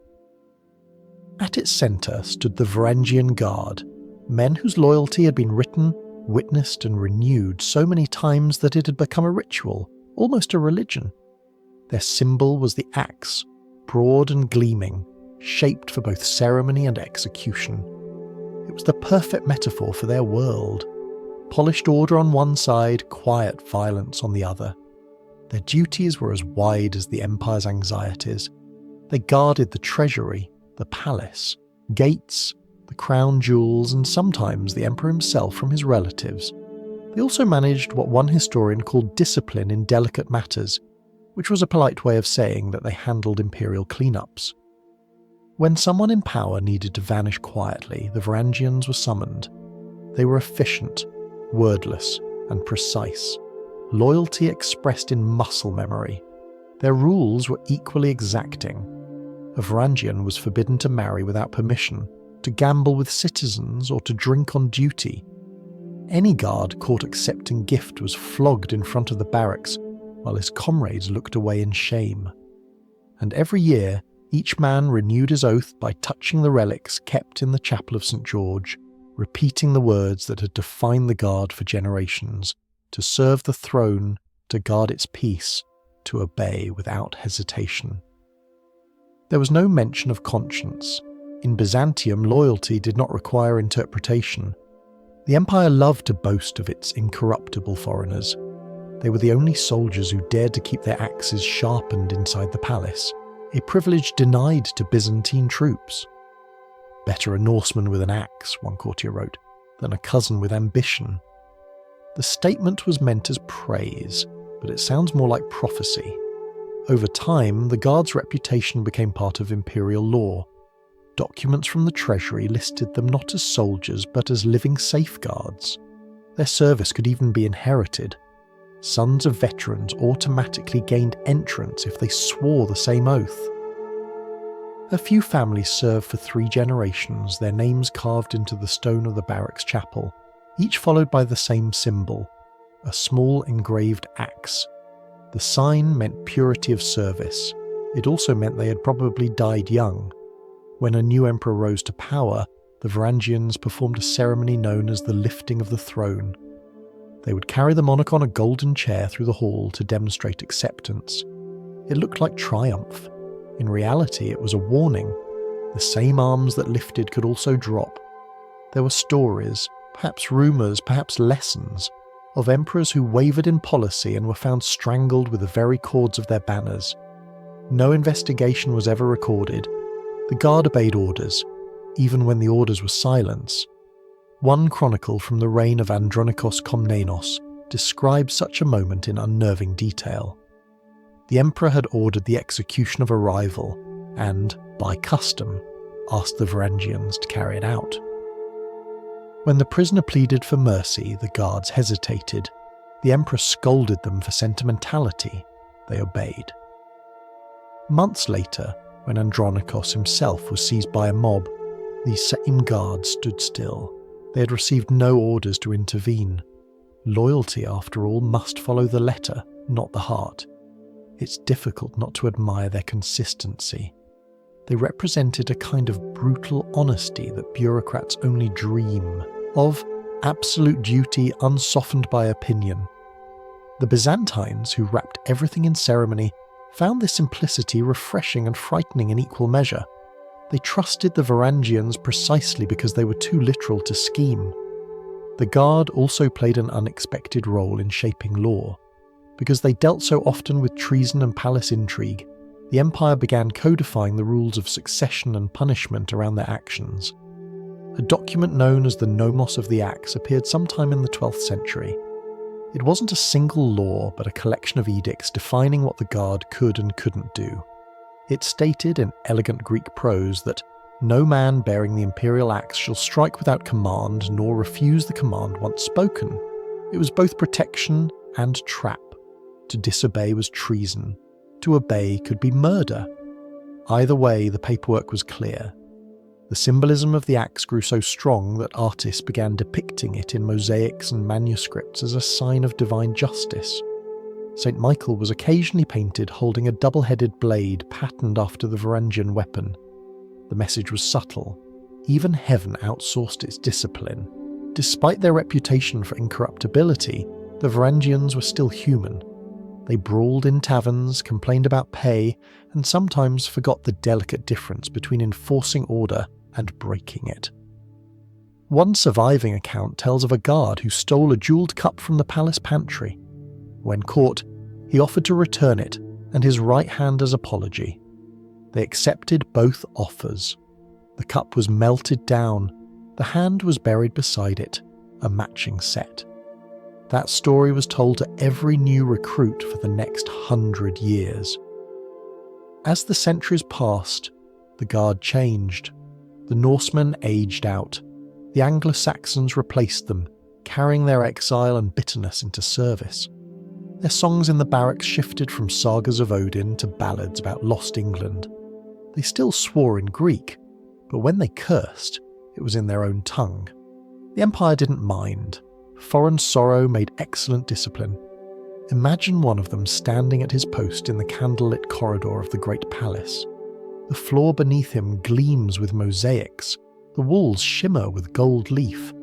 At its centre stood the Varangian Guard, men whose loyalty had been written, witnessed and renewed so many times that it had become a ritual, almost a religion. Their symbol was the axe, broad and gleaming, shaped for both ceremony and execution. It was the perfect metaphor for their world. Polished order on one side, quiet violence on the other. Their duties were as wide as the empire's anxieties. They guarded the treasury, the palace, gates, the crown jewels, and sometimes the emperor himself from his relatives. They also managed what one historian called discipline in delicate matters, which was a polite way of saying that they handled imperial cleanups. When someone in power needed to vanish quietly, the Varangians were summoned. They were efficient, wordless, and precise. Loyalty expressed in muscle memory. Their rules were equally exacting. A Varangian was forbidden to marry without permission, to gamble with citizens, or to drink on duty. Any guard caught accepting gift was flogged in front of the barracks, while his comrades looked away in shame. And every year, each man renewed his oath by touching the relics kept in the chapel of St. George, repeating the words that had defined the Guard for generations: to serve the throne, to guard its peace, to obey without hesitation. There was no mention of conscience. In Byzantium, loyalty did not require interpretation. The empire loved to boast of its incorruptible foreigners. They were the only soldiers who dared to keep their axes sharpened inside the palace, a privilege denied to Byzantine troops. Better a Norseman with an axe, one courtier wrote, than a cousin with ambition. The statement was meant as praise, but it sounds more like prophecy. Over time, the Guard's reputation became part of imperial law. Documents from the treasury listed them not as soldiers but as living safeguards. Their service could even be inherited. Sons of veterans automatically gained entrance if they swore the same oath. A few families served for 3 generations, their names carved into the stone of the barracks chapel, each followed by the same symbol, a small engraved axe. The sign meant purity of service. It also meant they had probably died young. When a new emperor rose to power, the Varangians performed a ceremony known as the lifting of the throne. They would carry the monarch on a golden chair through the hall to demonstrate acceptance. It looked like triumph. In reality, it was a warning. The same arms that lifted could also drop. There were stories, perhaps rumours, perhaps lessons, of emperors who wavered in policy and were found strangled with the very cords of their banners. No investigation was ever recorded. The Guard obeyed orders, even when the orders were silence. One chronicle from the reign of Andronikos Komnenos describes such a moment in unnerving detail. The emperor had ordered the execution of a rival and, by custom, asked the Varangians to carry it out. When the prisoner pleaded for mercy, the guards hesitated. The emperor scolded them for sentimentality. They obeyed. Months later, when Andronikos himself was seized by a mob, these same guards stood still. They had received no orders to intervene. Loyalty, after all, must follow the letter, not the heart. It's difficult not to admire their consistency. They represented a kind of brutal honesty that bureaucrats only dream of, absolute duty unsoftened by opinion. The Byzantines, who wrapped everything in ceremony, found this simplicity refreshing and frightening in equal measure. They trusted the Varangians precisely because they were too literal to scheme. The Guard also played an unexpected role in shaping law. Because they dealt so often with treason and palace intrigue, the empire began codifying the rules of succession and punishment around their actions. A document known as the Nomos of the Axe appeared sometime in the 12th century. It wasn't a single law, but a collection of edicts defining what the Guard could and couldn't do. It stated in elegant Greek prose that no man bearing the imperial axe shall strike without command, nor refuse the command once spoken. It was both protection and trap. To disobey was treason. To obey could be murder. Either way, the paperwork was clear. The symbolism of the axe grew so strong that artists began depicting it in mosaics and manuscripts as a sign of divine justice. St. Michael was occasionally painted holding a double-headed blade patterned after the Varangian weapon. The message was subtle. Even heaven outsourced its discipline. Despite their reputation for incorruptibility, the Varangians were still human. They brawled in taverns, complained about pay, and sometimes forgot the delicate difference between enforcing order and breaking it. One surviving account tells of a guard who stole a jewelled cup from the palace pantry. When caught, he offered to return it and his right hand as apology. They accepted both offers. The cup was melted down. The hand was buried beside it, a matching set. That story was told to every new recruit for the next 100 years. As the centuries passed, the Guard changed. The Norsemen aged out. The Anglo-Saxons replaced them, carrying their exile and bitterness into service. Their songs in the barracks shifted from sagas of Odin to ballads about lost England. They still swore in Greek, but when they cursed, it was in their own tongue. The Empire didn't mind. Foreign sorrow made excellent discipline. Imagine one of them standing at his post in the candlelit corridor of the great palace. The floor beneath him gleams with mosaics, the walls shimmer with gold leaf.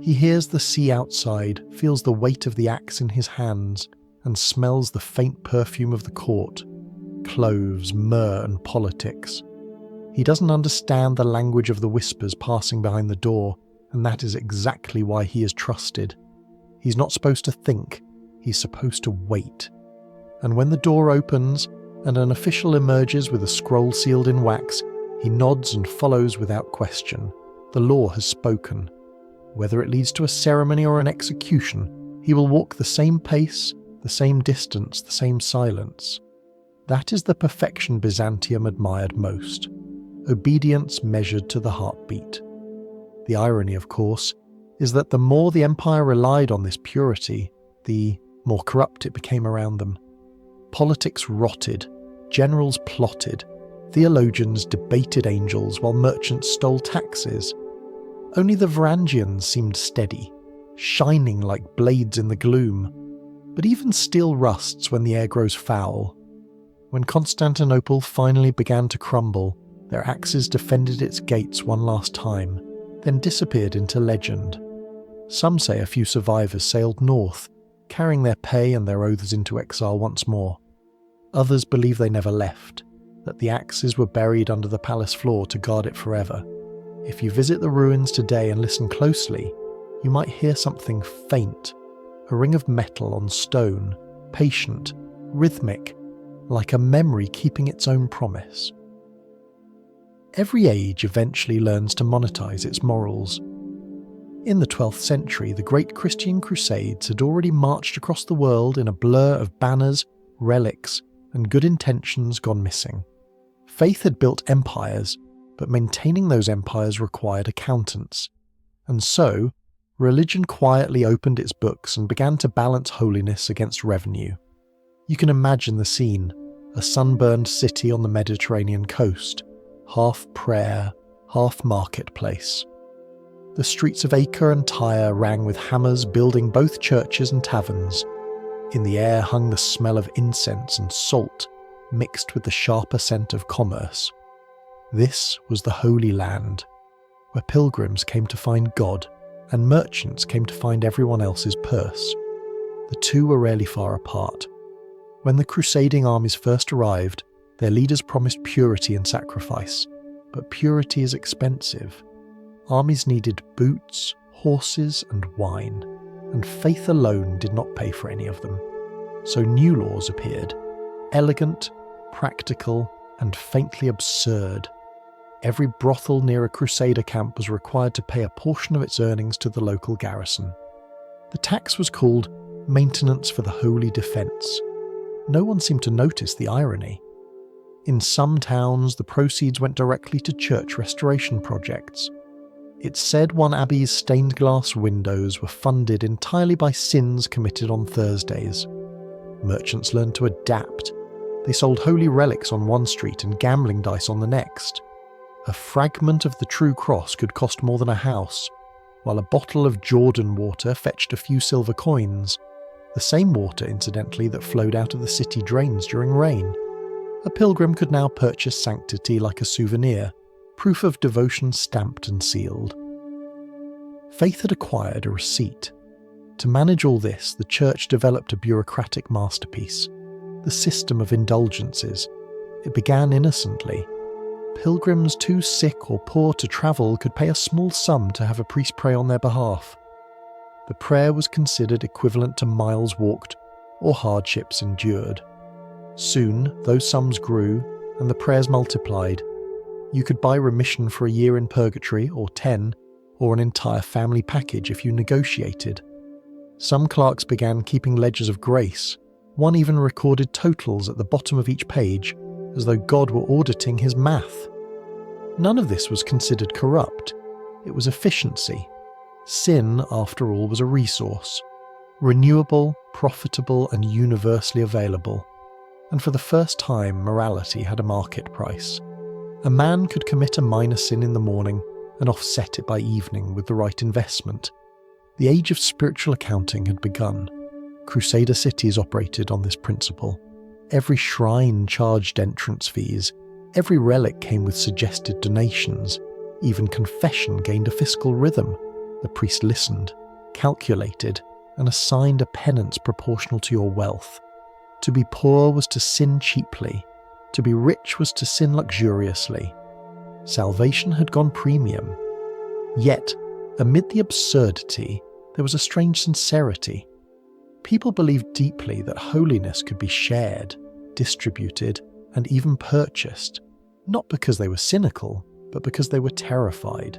He hears the sea outside, feels the weight of the axe in his hands, and smells the faint perfume of the court, cloves, myrrh, and politics. He doesn't understand the language of the whispers passing behind the door, and that is exactly why he is trusted. He's not supposed to think, he's supposed to wait. And when the door opens, and an official emerges with a scroll sealed in wax, he nods and follows without question. The law has spoken. Whether it leads to a ceremony or an execution, he will walk the same pace, the same distance, the same silence. That is the perfection Byzantium admired most. Obedience measured to the heartbeat. The irony, of course, is that the more the empire relied on this purity, the more corrupt it became around them. Politics rotted, generals plotted, theologians debated angels while merchants stole taxes. Only the Varangians seemed steady, shining like blades in the gloom. But even steel rusts when the air grows foul. When Constantinople finally began to crumble, their axes defended its gates one last time, then disappeared into legend. Some say a few survivors sailed north, carrying their pay and their oaths into exile once more. Others believe they never left, that the axes were buried under the palace floor to guard it forever. If you visit the ruins today and listen closely, you might hear something faint, a ring of metal on stone, patient, rhythmic, like a memory keeping its own promise. Every age eventually learns to monetize its morals. In the 12th century, the great Christian Crusades had already marched across the world in a blur of banners, relics, and good intentions gone missing. Faith had built empires, but maintaining those empires required accountants. And so, religion quietly opened its books and began to balance holiness against revenue. You can imagine the scene, a sunburned city on the Mediterranean coast, half prayer, half marketplace. The streets of Acre and Tyre rang with hammers building both churches and taverns. In the air hung the smell of incense and salt, mixed with the sharper scent of commerce. This was the Holy Land, where pilgrims came to find God, and merchants came to find everyone else's purse. The two were rarely far apart. When the crusading armies first arrived, their leaders promised purity and sacrifice, but purity is expensive. Armies needed boots, horses, and wine, and faith alone did not pay for any of them. So new laws appeared, elegant, practical, and faintly absurd. Every brothel near a crusader camp was required to pay a portion of its earnings to the local garrison. The tax was called Maintenance for the Holy Defence. No one seemed to notice the irony. In some towns, the proceeds went directly to church restoration projects. It's said one abbey's stained glass windows were funded entirely by sins committed on Thursdays. Merchants learned to adapt. They sold holy relics on one street and gambling dice on the next. A fragment of the true cross could cost more than a house, while a bottle of Jordan water fetched a few silver coins, the same water, incidentally, that flowed out of the city drains during rain. A pilgrim could now purchase sanctity like a souvenir, proof of devotion stamped and sealed. Faith had acquired a receipt. To manage all this, the church developed a bureaucratic masterpiece, the system of indulgences. It began innocently. Pilgrims too sick or poor to travel could pay a small sum to have a priest pray on their behalf. The prayer was considered equivalent to miles walked or hardships endured. Soon, those sums grew, and the prayers multiplied. You could buy remission for a year in purgatory, or 10, or an entire family package if you negotiated. Some clerks began keeping ledgers of grace. One even recorded totals at the bottom of each page, as though God were auditing his math. None of this was considered corrupt. It was efficiency. Sin, after all, was a resource, renewable, profitable, and universally available. And for the first time, morality had a market price. A man could commit a minor sin in the morning and offset it by evening with the right investment. The age of spiritual accounting had begun. Crusader cities operated on this principle. Every shrine charged entrance fees, every relic came with suggested donations, even confession gained a fiscal rhythm. The priest listened, calculated, and assigned a penance proportional to your wealth. To be poor was to sin cheaply, to be rich was to sin luxuriously. Salvation had gone premium. Yet, amid the absurdity, there was a strange sincerity. People believed deeply that holiness could be shared, distributed, and even purchased, not because they were cynical, but because they were terrified.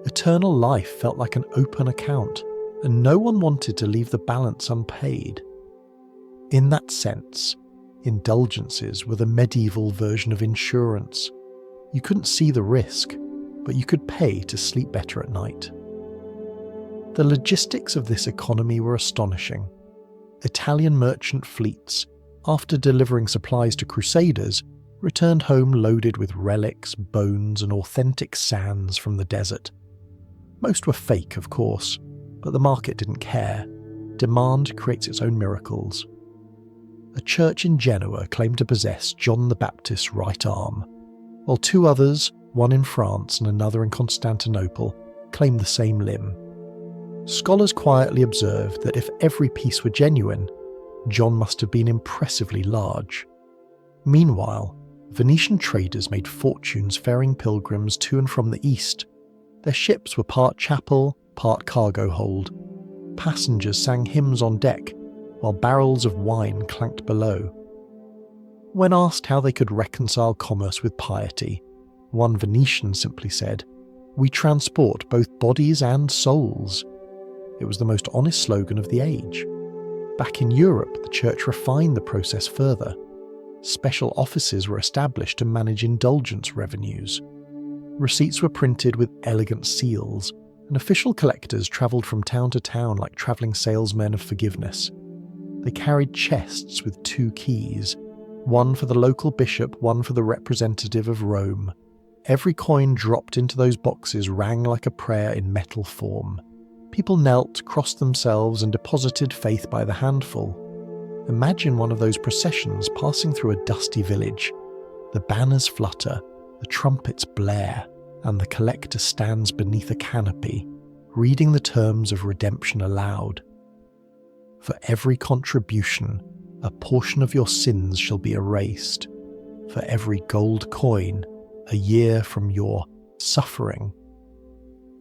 Eternal life felt like an open account, and no one wanted to leave the balance unpaid. In that sense, indulgences were the medieval version of insurance. You couldn't see the risk, but you could pay to sleep better at night. The logistics of this economy were astonishing. Italian merchant fleets, after delivering supplies to crusaders, returned home loaded with relics, bones, and authentic sands from the desert. Most were fake, of course, but the market didn't care. Demand creates its own miracles. A church in Genoa claimed to possess John the Baptist's right arm, while two others, one in France and another in Constantinople, claimed the same limb. Scholars quietly observed that if every piece were genuine, John must have been impressively large. Meanwhile, Venetian traders made fortunes ferrying pilgrims to and from the east. Their ships were part chapel, part cargo hold. Passengers sang hymns on deck, while barrels of wine clanked below. When asked how they could reconcile commerce with piety, one Venetian simply said, "We transport both bodies and souls." It was the most honest slogan of the age. Back in Europe, the church refined the process further. Special offices were established to manage indulgence revenues. Receipts were printed with elegant seals, and official collectors travelled from town to town like travelling salesmen of forgiveness. They carried chests with two keys, one for the local bishop, one for the representative of Rome. Every coin dropped into those boxes rang like a prayer in metal form. People knelt, crossed themselves, and deposited faith by the handful. Imagine one of those processions passing through a dusty village. The banners flutter, the trumpets blare, and the collector stands beneath a canopy, reading the terms of redemption aloud. For every contribution, a portion of your sins shall be erased. For every gold coin, a year from your suffering.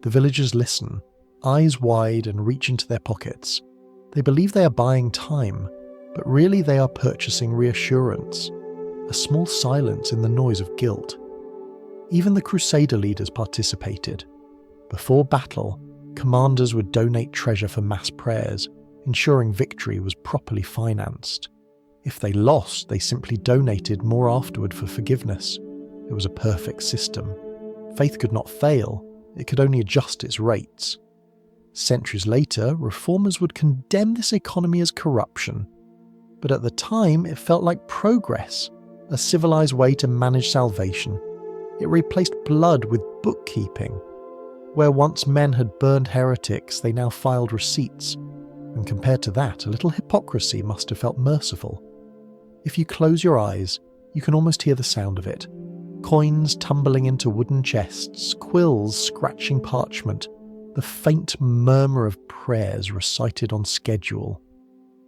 The villagers listen, eyes wide, and reach into their pockets. They believe they are buying time, but really they are purchasing reassurance, a small silence in the noise of guilt. Even the crusader leaders participated. Before battle, commanders would donate treasure for mass prayers, ensuring victory was properly financed. If they lost, they simply donated more afterward for forgiveness. It was a perfect system. Faith could not fail, it could only adjust its rates. Centuries later, reformers would condemn this economy as corruption. But at the time, it felt like progress, a civilized way to manage salvation. It replaced blood with bookkeeping. Where once men had burned heretics, they now filed receipts. And compared to that, a little hypocrisy must have felt merciful. If you close your eyes, you can almost hear the sound of it. Coins tumbling into wooden chests, quills scratching parchment, the faint murmur of prayers recited on schedule.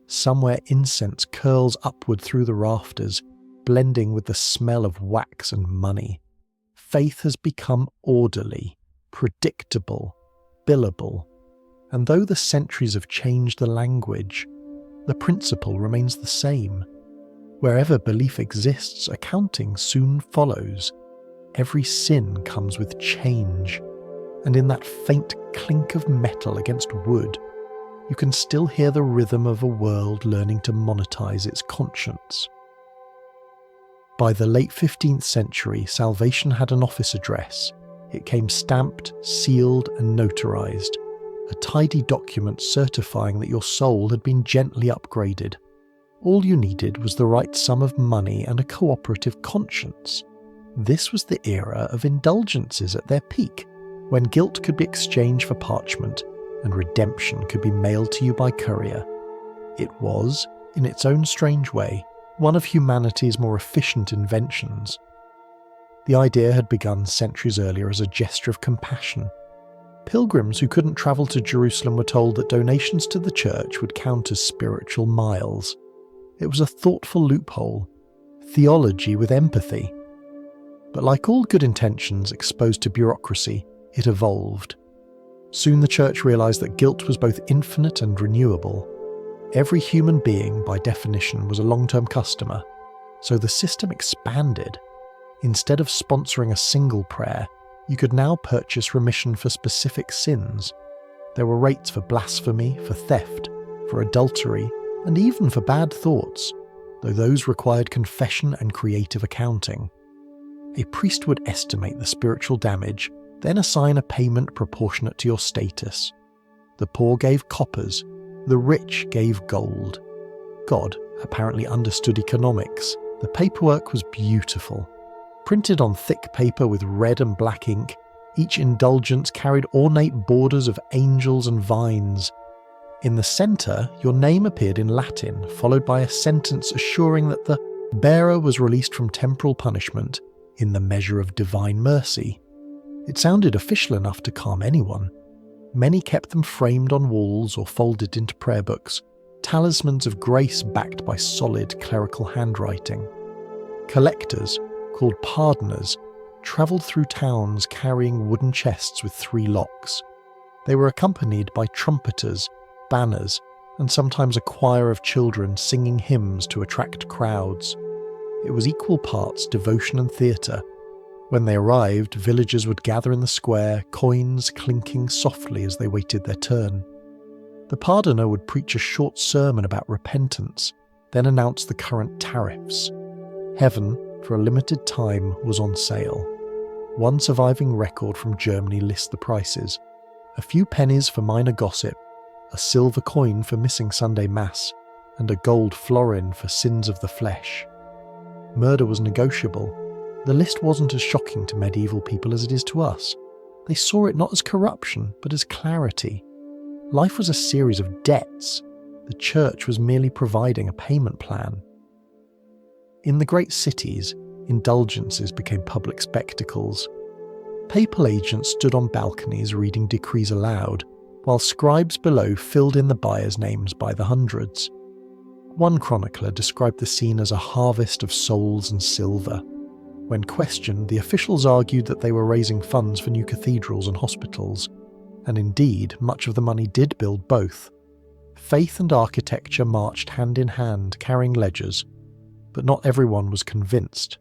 Somewhere incense curls upward through the rafters, blending with the smell of wax and money. Faith has become orderly, predictable, billable. And though the centuries have changed the language, the principle remains the same. Wherever belief exists, accounting soon follows. Every sin comes with change. And in that faint clink of metal against wood, you can still hear the rhythm of a world learning to monetize its conscience. By the late 15th century, salvation had an office address. It came stamped, sealed, and notarized, a tidy document certifying that your soul had been gently upgraded. All you needed was the right sum of money and a cooperative conscience. This was the era of indulgences at their peak, when guilt could be exchanged for parchment and redemption could be mailed to you by courier. It was, in its own strange way, one of humanity's more efficient inventions. The idea had begun centuries earlier as a gesture of compassion. Pilgrims who couldn't travel to Jerusalem were told that donations to the church would count as spiritual miles. It was a thoughtful loophole, theology with empathy. But like all good intentions exposed to bureaucracy, it evolved. Soon the church realised that guilt was both infinite and renewable. Every human being, by definition, was a long-term customer, so the system expanded. Instead of sponsoring a single prayer, you could now purchase remission for specific sins. There were rates for blasphemy, for theft, for adultery, and even for bad thoughts, though those required confession and creative accounting. A priest would estimate the spiritual damage, then assign a payment proportionate to your status. The poor gave coppers, the rich gave gold. God apparently understood economics. The paperwork was beautiful. Printed on thick paper with red and black ink, each indulgence carried ornate borders of angels and vines. In the centre, your name appeared in Latin, followed by a sentence assuring that the bearer was released from temporal punishment in the measure of divine mercy. It sounded official enough to calm anyone. Many kept them framed on walls or folded into prayer books, talismans of grace backed by solid clerical handwriting. Collectors, called pardoners, travelled through towns carrying wooden chests with 3 locks. They were accompanied by trumpeters, banners, and sometimes a choir of children singing hymns to attract crowds. It was equal parts devotion and theatre. When they arrived, villagers would gather in the square, coins clinking softly as they waited their turn. The pardoner would preach a short sermon about repentance, then announce the current tariffs. Heaven, for a limited time, was on sale. One surviving record from Germany lists the prices: a few pennies for minor gossip, a silver coin for missing Sunday Mass, and a gold florin for sins of the flesh. Murder was negotiable. The list wasn't as shocking to medieval people as it is to us. They saw it not as corruption, but as clarity. Life was a series of debts. The church was merely providing a payment plan. In the great cities, indulgences became public spectacles. Papal agents stood on balconies reading decrees aloud, while scribes below filled in the buyers' names by the hundreds. One chronicler described the scene as a harvest of souls and silver. When questioned, the officials argued that they were raising funds for new cathedrals and hospitals, and indeed, much of the money did build both. Faith and architecture marched hand in hand, carrying ledgers, but not everyone was convinced.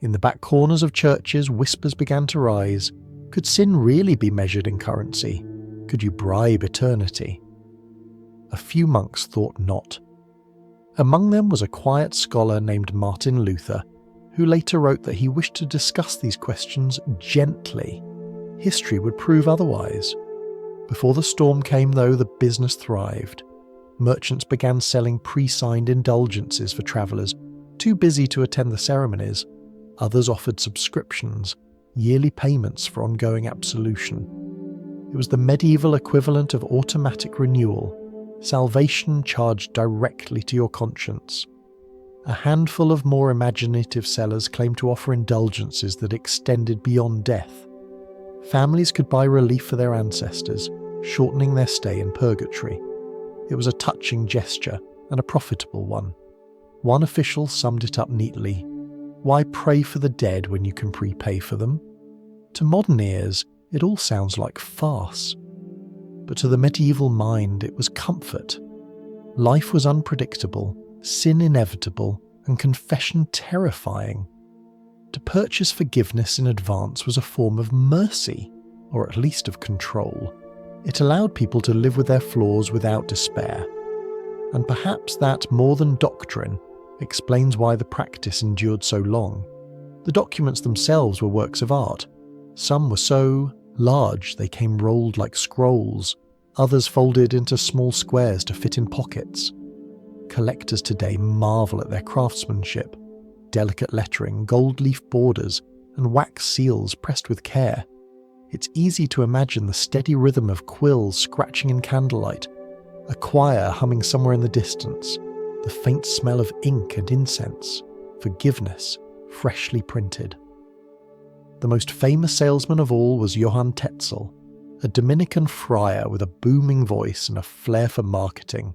In the back corners of churches, whispers began to rise. Could sin really be measured in currency? Could you bribe eternity? A few monks thought not. Among them was a quiet scholar named Martin Luther, who later wrote that he wished to discuss these questions gently. History would prove otherwise. Before the storm came, though, the business thrived. Merchants began selling pre-signed indulgences for travellers too busy to attend the ceremonies. Others offered subscriptions, yearly payments for ongoing absolution. It was the medieval equivalent of automatic renewal, salvation charged directly to your conscience. A handful of more imaginative sellers claimed to offer indulgences that extended beyond death. Families could buy relief for their ancestors, shortening their stay in purgatory. It was a touching gesture, and a profitable one. One official summed it up neatly: why pray for the dead when you can prepay for them? To modern ears, it all sounds like farce. But to the medieval mind, it was comfort. Life was unpredictable, sin inevitable, and confession terrifying. To purchase forgiveness in advance was a form of mercy, or at least of control. It allowed people to live with their flaws without despair. And perhaps that, more than doctrine, explains why the practice endured so long. The documents themselves were works of art. Some were so large they came rolled like scrolls, others folded into small squares to fit in pockets. Collectors today marvel at their craftsmanship: delicate lettering, gold leaf borders, and wax seals pressed with care. It's easy to imagine the steady rhythm of quills scratching in candlelight, a choir humming somewhere in the distance, the faint smell of ink and incense, forgiveness, freshly printed. The most famous salesman of all was Johann Tetzel, a Dominican friar with a booming voice and a flair for marketing.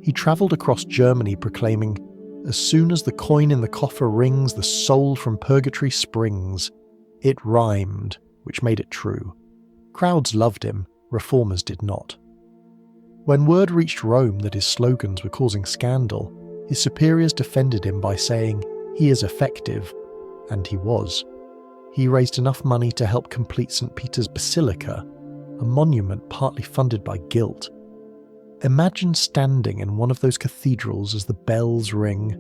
He travelled across Germany proclaiming, "As soon as the coin in the coffer rings, the soul from purgatory springs." It rhymed, which made it true. Crowds loved him, reformers did not. When word reached Rome that his slogans were causing scandal, his superiors defended him by saying, "He is effective," and he was. He raised enough money to help complete St. Peter's Basilica, a monument partly funded by guilt. Imagine standing in one of those cathedrals as the bells ring.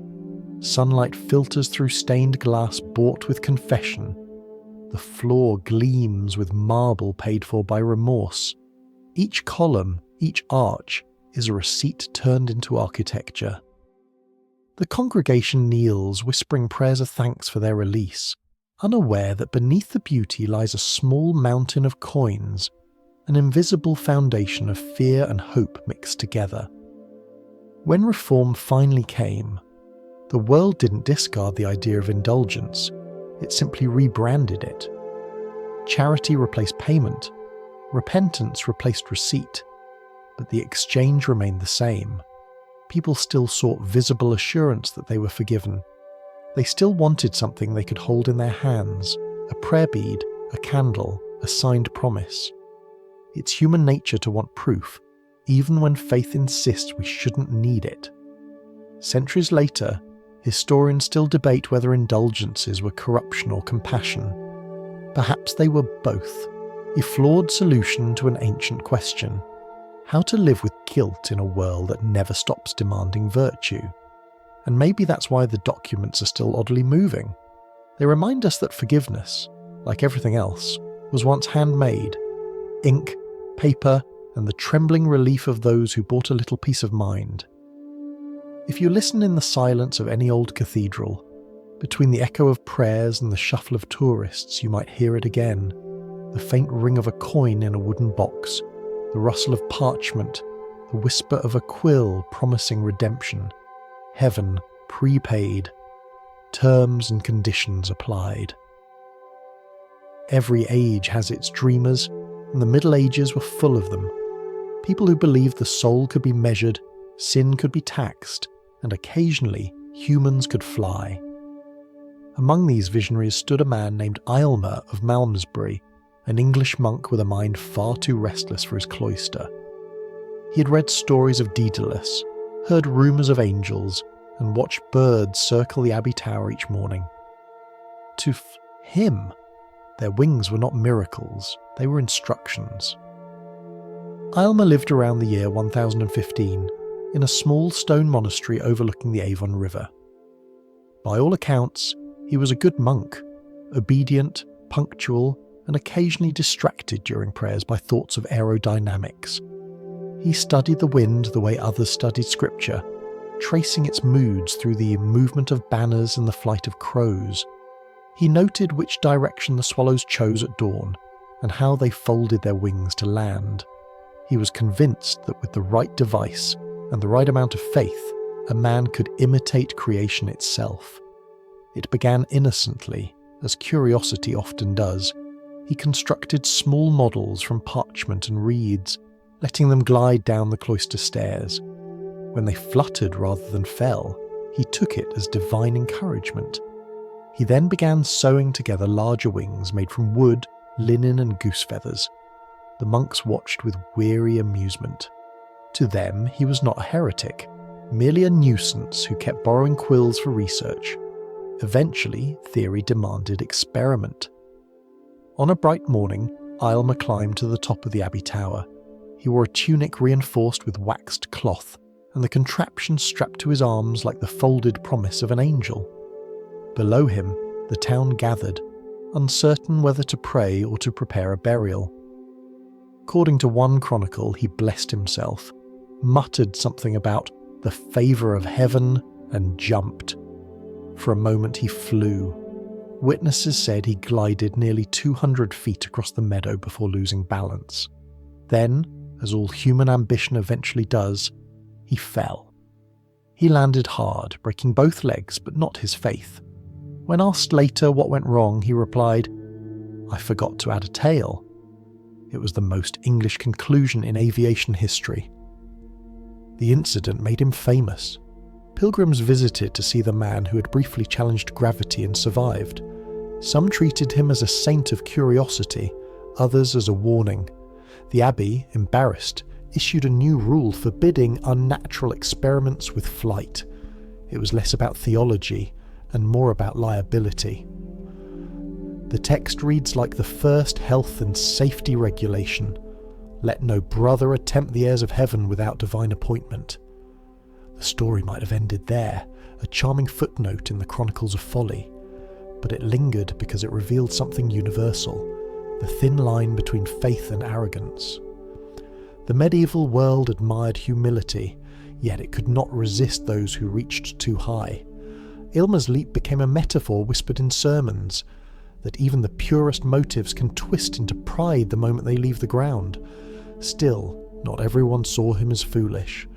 Sunlight filters through stained glass bought with confession. The floor gleams with marble paid for by remorse. Each column, each arch, is a receipt turned into architecture. The congregation kneels, whispering prayers of thanks for their release, unaware that beneath the beauty lies a small mountain of coins, an invisible foundation of fear and hope mixed together. When reform finally came, the world didn't discard the idea of indulgence, it simply rebranded it. Charity replaced payment, repentance replaced receipt, but the exchange remained the same. People still sought visible assurance that they were forgiven. They still wanted something they could hold in their hands, a prayer bead, a candle, a signed promise. It's human nature to want proof, even when faith insists we shouldn't need it. Centuries later, historians still debate whether indulgences were corruption or compassion. Perhaps they were both, a flawed solution to an ancient question: how to live with guilt in a world that never stops demanding virtue. And maybe that's why the documents are still oddly moving. They remind us that forgiveness, like everything else, was once handmade. Ink, paper, and the trembling relief of those who bought a little peace of mind. If you listen in the silence of any old cathedral, between the echo of prayers and the shuffle of tourists, you might hear it again. The faint ring of a coin in a wooden box, the rustle of parchment, the whisper of a quill promising redemption, heaven prepaid, terms and conditions applied. Every age has its dreamers, and the Middle Ages were full of them. People who believed the soul could be measured, sin could be taxed, and occasionally humans could fly. Among these visionaries stood a man named Aylmer of Malmesbury, an English monk with a mind far too restless for his cloister. He had read stories of Daedalus, heard rumours of angels, and watched birds circle the abbey tower each morning. To him, their wings were not miracles, they were instructions. Aylmer lived around the year 1015 in a small stone monastery overlooking the Avon River. By all accounts, he was a good monk, obedient, punctual, and occasionally distracted during prayers by thoughts of aerodynamics. He studied the wind the way others studied scripture, tracing its moods through the movement of banners and the flight of crows. He noted which direction the swallows chose at dawn, and how they folded their wings to land. He was convinced that with the right device and the right amount of faith, a man could imitate creation itself. It began innocently, as curiosity often does. He constructed small models from parchment and reeds, letting them glide down the cloister stairs. When they fluttered rather than fell, he took it as divine encouragement. He then began sewing together larger wings made from wood, linen and goose feathers. The monks watched with weary amusement. To them, he was not a heretic, merely a nuisance who kept borrowing quills for research. Eventually, theory demanded experiment. On a bright morning, Aylmer climbed to the top of the abbey tower. He wore a tunic reinforced with waxed cloth, and the contraption strapped to his arms like the folded promise of an angel. Below him, the town gathered, uncertain whether to pray or to prepare a burial. According to one chronicle, he blessed himself, muttered something about the favour of heaven, and jumped. For a moment he flew. Witnesses said he glided nearly 200 feet across the meadow before losing balance. Then, as all human ambition eventually does, he fell. He landed hard, breaking both legs, but not his faith. When asked later what went wrong, he replied, "I forgot to add a tail." It was the most English conclusion in aviation history. The incident made him famous. Pilgrims visited to see the man who had briefly challenged gravity and survived. Some treated him as a saint of curiosity, others as a warning. The abbey, embarrassed, issued a new rule forbidding unnatural experiments with flight. It was less about theology and more about liability. The text reads like the first health and safety regulation. Let no brother attempt the airs of heaven without divine appointment. The story might have ended there, a charming footnote in the Chronicles of Folly, but it lingered because it revealed something universal, the thin line between faith and arrogance. The medieval world admired humility, yet it could not resist those who reached too high. Aylmer's leap became a metaphor whispered in sermons, that even the purest motives can twist into pride the moment they leave the ground. Still, not everyone saw him as foolish.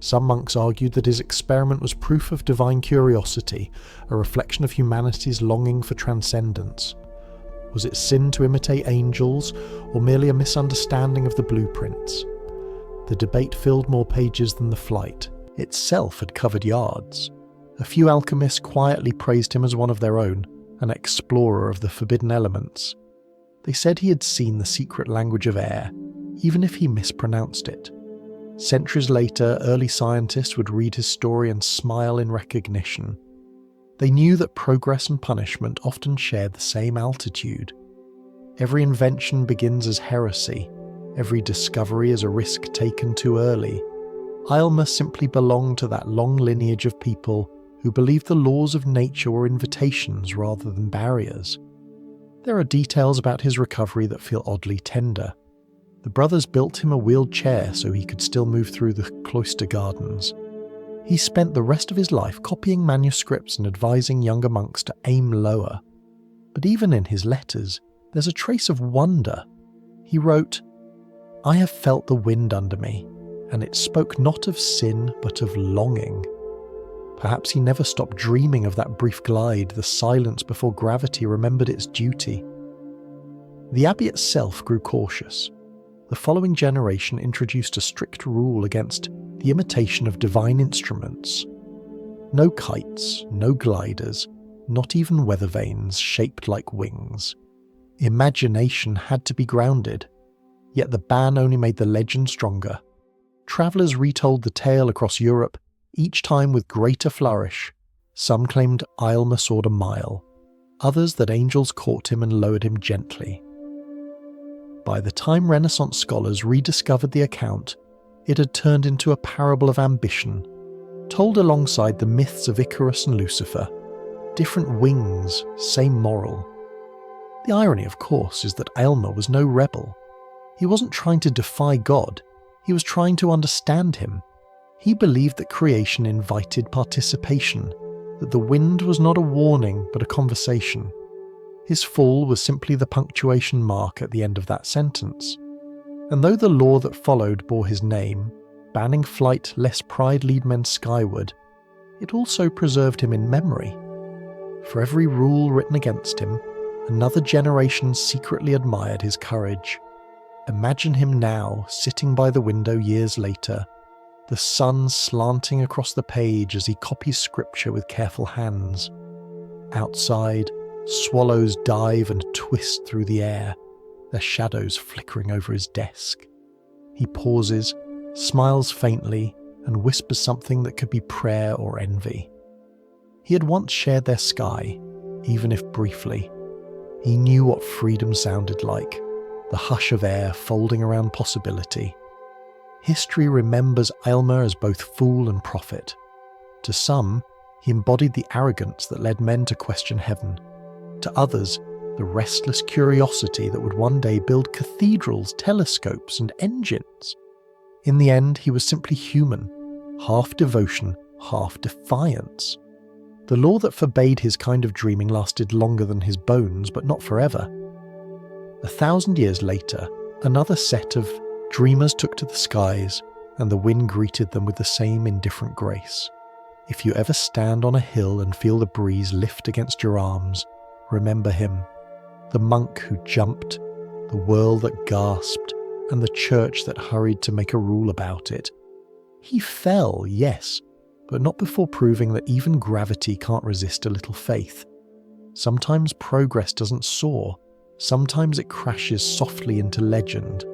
Some monks argued that his experiment was proof of divine curiosity, a reflection of humanity's longing for transcendence. Was it sin to imitate angels, or merely a misunderstanding of the blueprints? The debate filled more pages than the flight. Itself had covered yards. A few alchemists quietly praised him as one of their own, an explorer of the forbidden elements. They said he had seen the secret language of air, even if he mispronounced it. Centuries later, early scientists would read his story and smile in recognition. They knew that progress and punishment often shared the same altitude. Every invention begins as heresy. Every discovery is a risk taken too early. Aylmer simply belonged to that long lineage of people who believed the laws of nature were invitations rather than barriers. There are details about his recovery that feel oddly tender. The brothers built him a wheeled chair so he could still move through the cloister gardens. He spent the rest of his life copying manuscripts and advising younger monks to aim lower. But even in his letters, there's a trace of wonder. He wrote, "I have felt the wind under me, and it spoke not of sin but of longing." Perhaps he never stopped dreaming of that brief glide, the silence before gravity remembered its duty. The abbey itself grew cautious. The following generation introduced a strict rule against the imitation of divine instruments. No kites, no gliders, not even weather vanes shaped like wings. Imagination had to be grounded, yet the ban only made the legend stronger. Travellers retold the tale across Europe, each time with greater flourish. Some claimed Aylmer soared a mile, others that angels caught him and lowered him gently. By the time Renaissance scholars rediscovered the account, it had turned into a parable of ambition, told alongside the myths of Icarus and Lucifer. Different wings, same moral. The irony, of course, is that Aylmer was no rebel. He wasn't trying to defy God, he was trying to understand him. He believed that creation invited participation, that the wind was not a warning but a conversation. His fall was simply the punctuation mark at the end of that sentence. And though the law that followed bore his name, banning flight lest pride lead men skyward, it also preserved him in memory. For every rule written against him, another generation secretly admired his courage. Imagine him now, sitting by the window years later, the sun slanting across the page as he copies scripture with careful hands. Outside, swallows dive and twist through the air, their shadows flickering over his desk. He pauses, smiles faintly, and whispers something that could be prayer or envy. He had once shared their sky, even if briefly. He knew what freedom sounded like, the hush of air folding around possibility. History remembers Aylmer as both fool and prophet. To some, he embodied the arrogance that led men to question heaven. To others, the restless curiosity that would one day build cathedrals, telescopes, and engines. In the end, he was simply human, half devotion, half defiance. The law that forbade his kind of dreaming lasted longer than his bones, but not forever. 1,000 years later, another set of Dreamers took to the skies, and the wind greeted them with the same indifferent grace. If you ever stand on a hill and feel the breeze lift against your arms, remember him, the monk who jumped, the world that gasped, and the church that hurried to make a rule about it. He fell, yes, but not before proving that even gravity can't resist a little faith. Sometimes progress doesn't soar, sometimes it crashes softly into legend,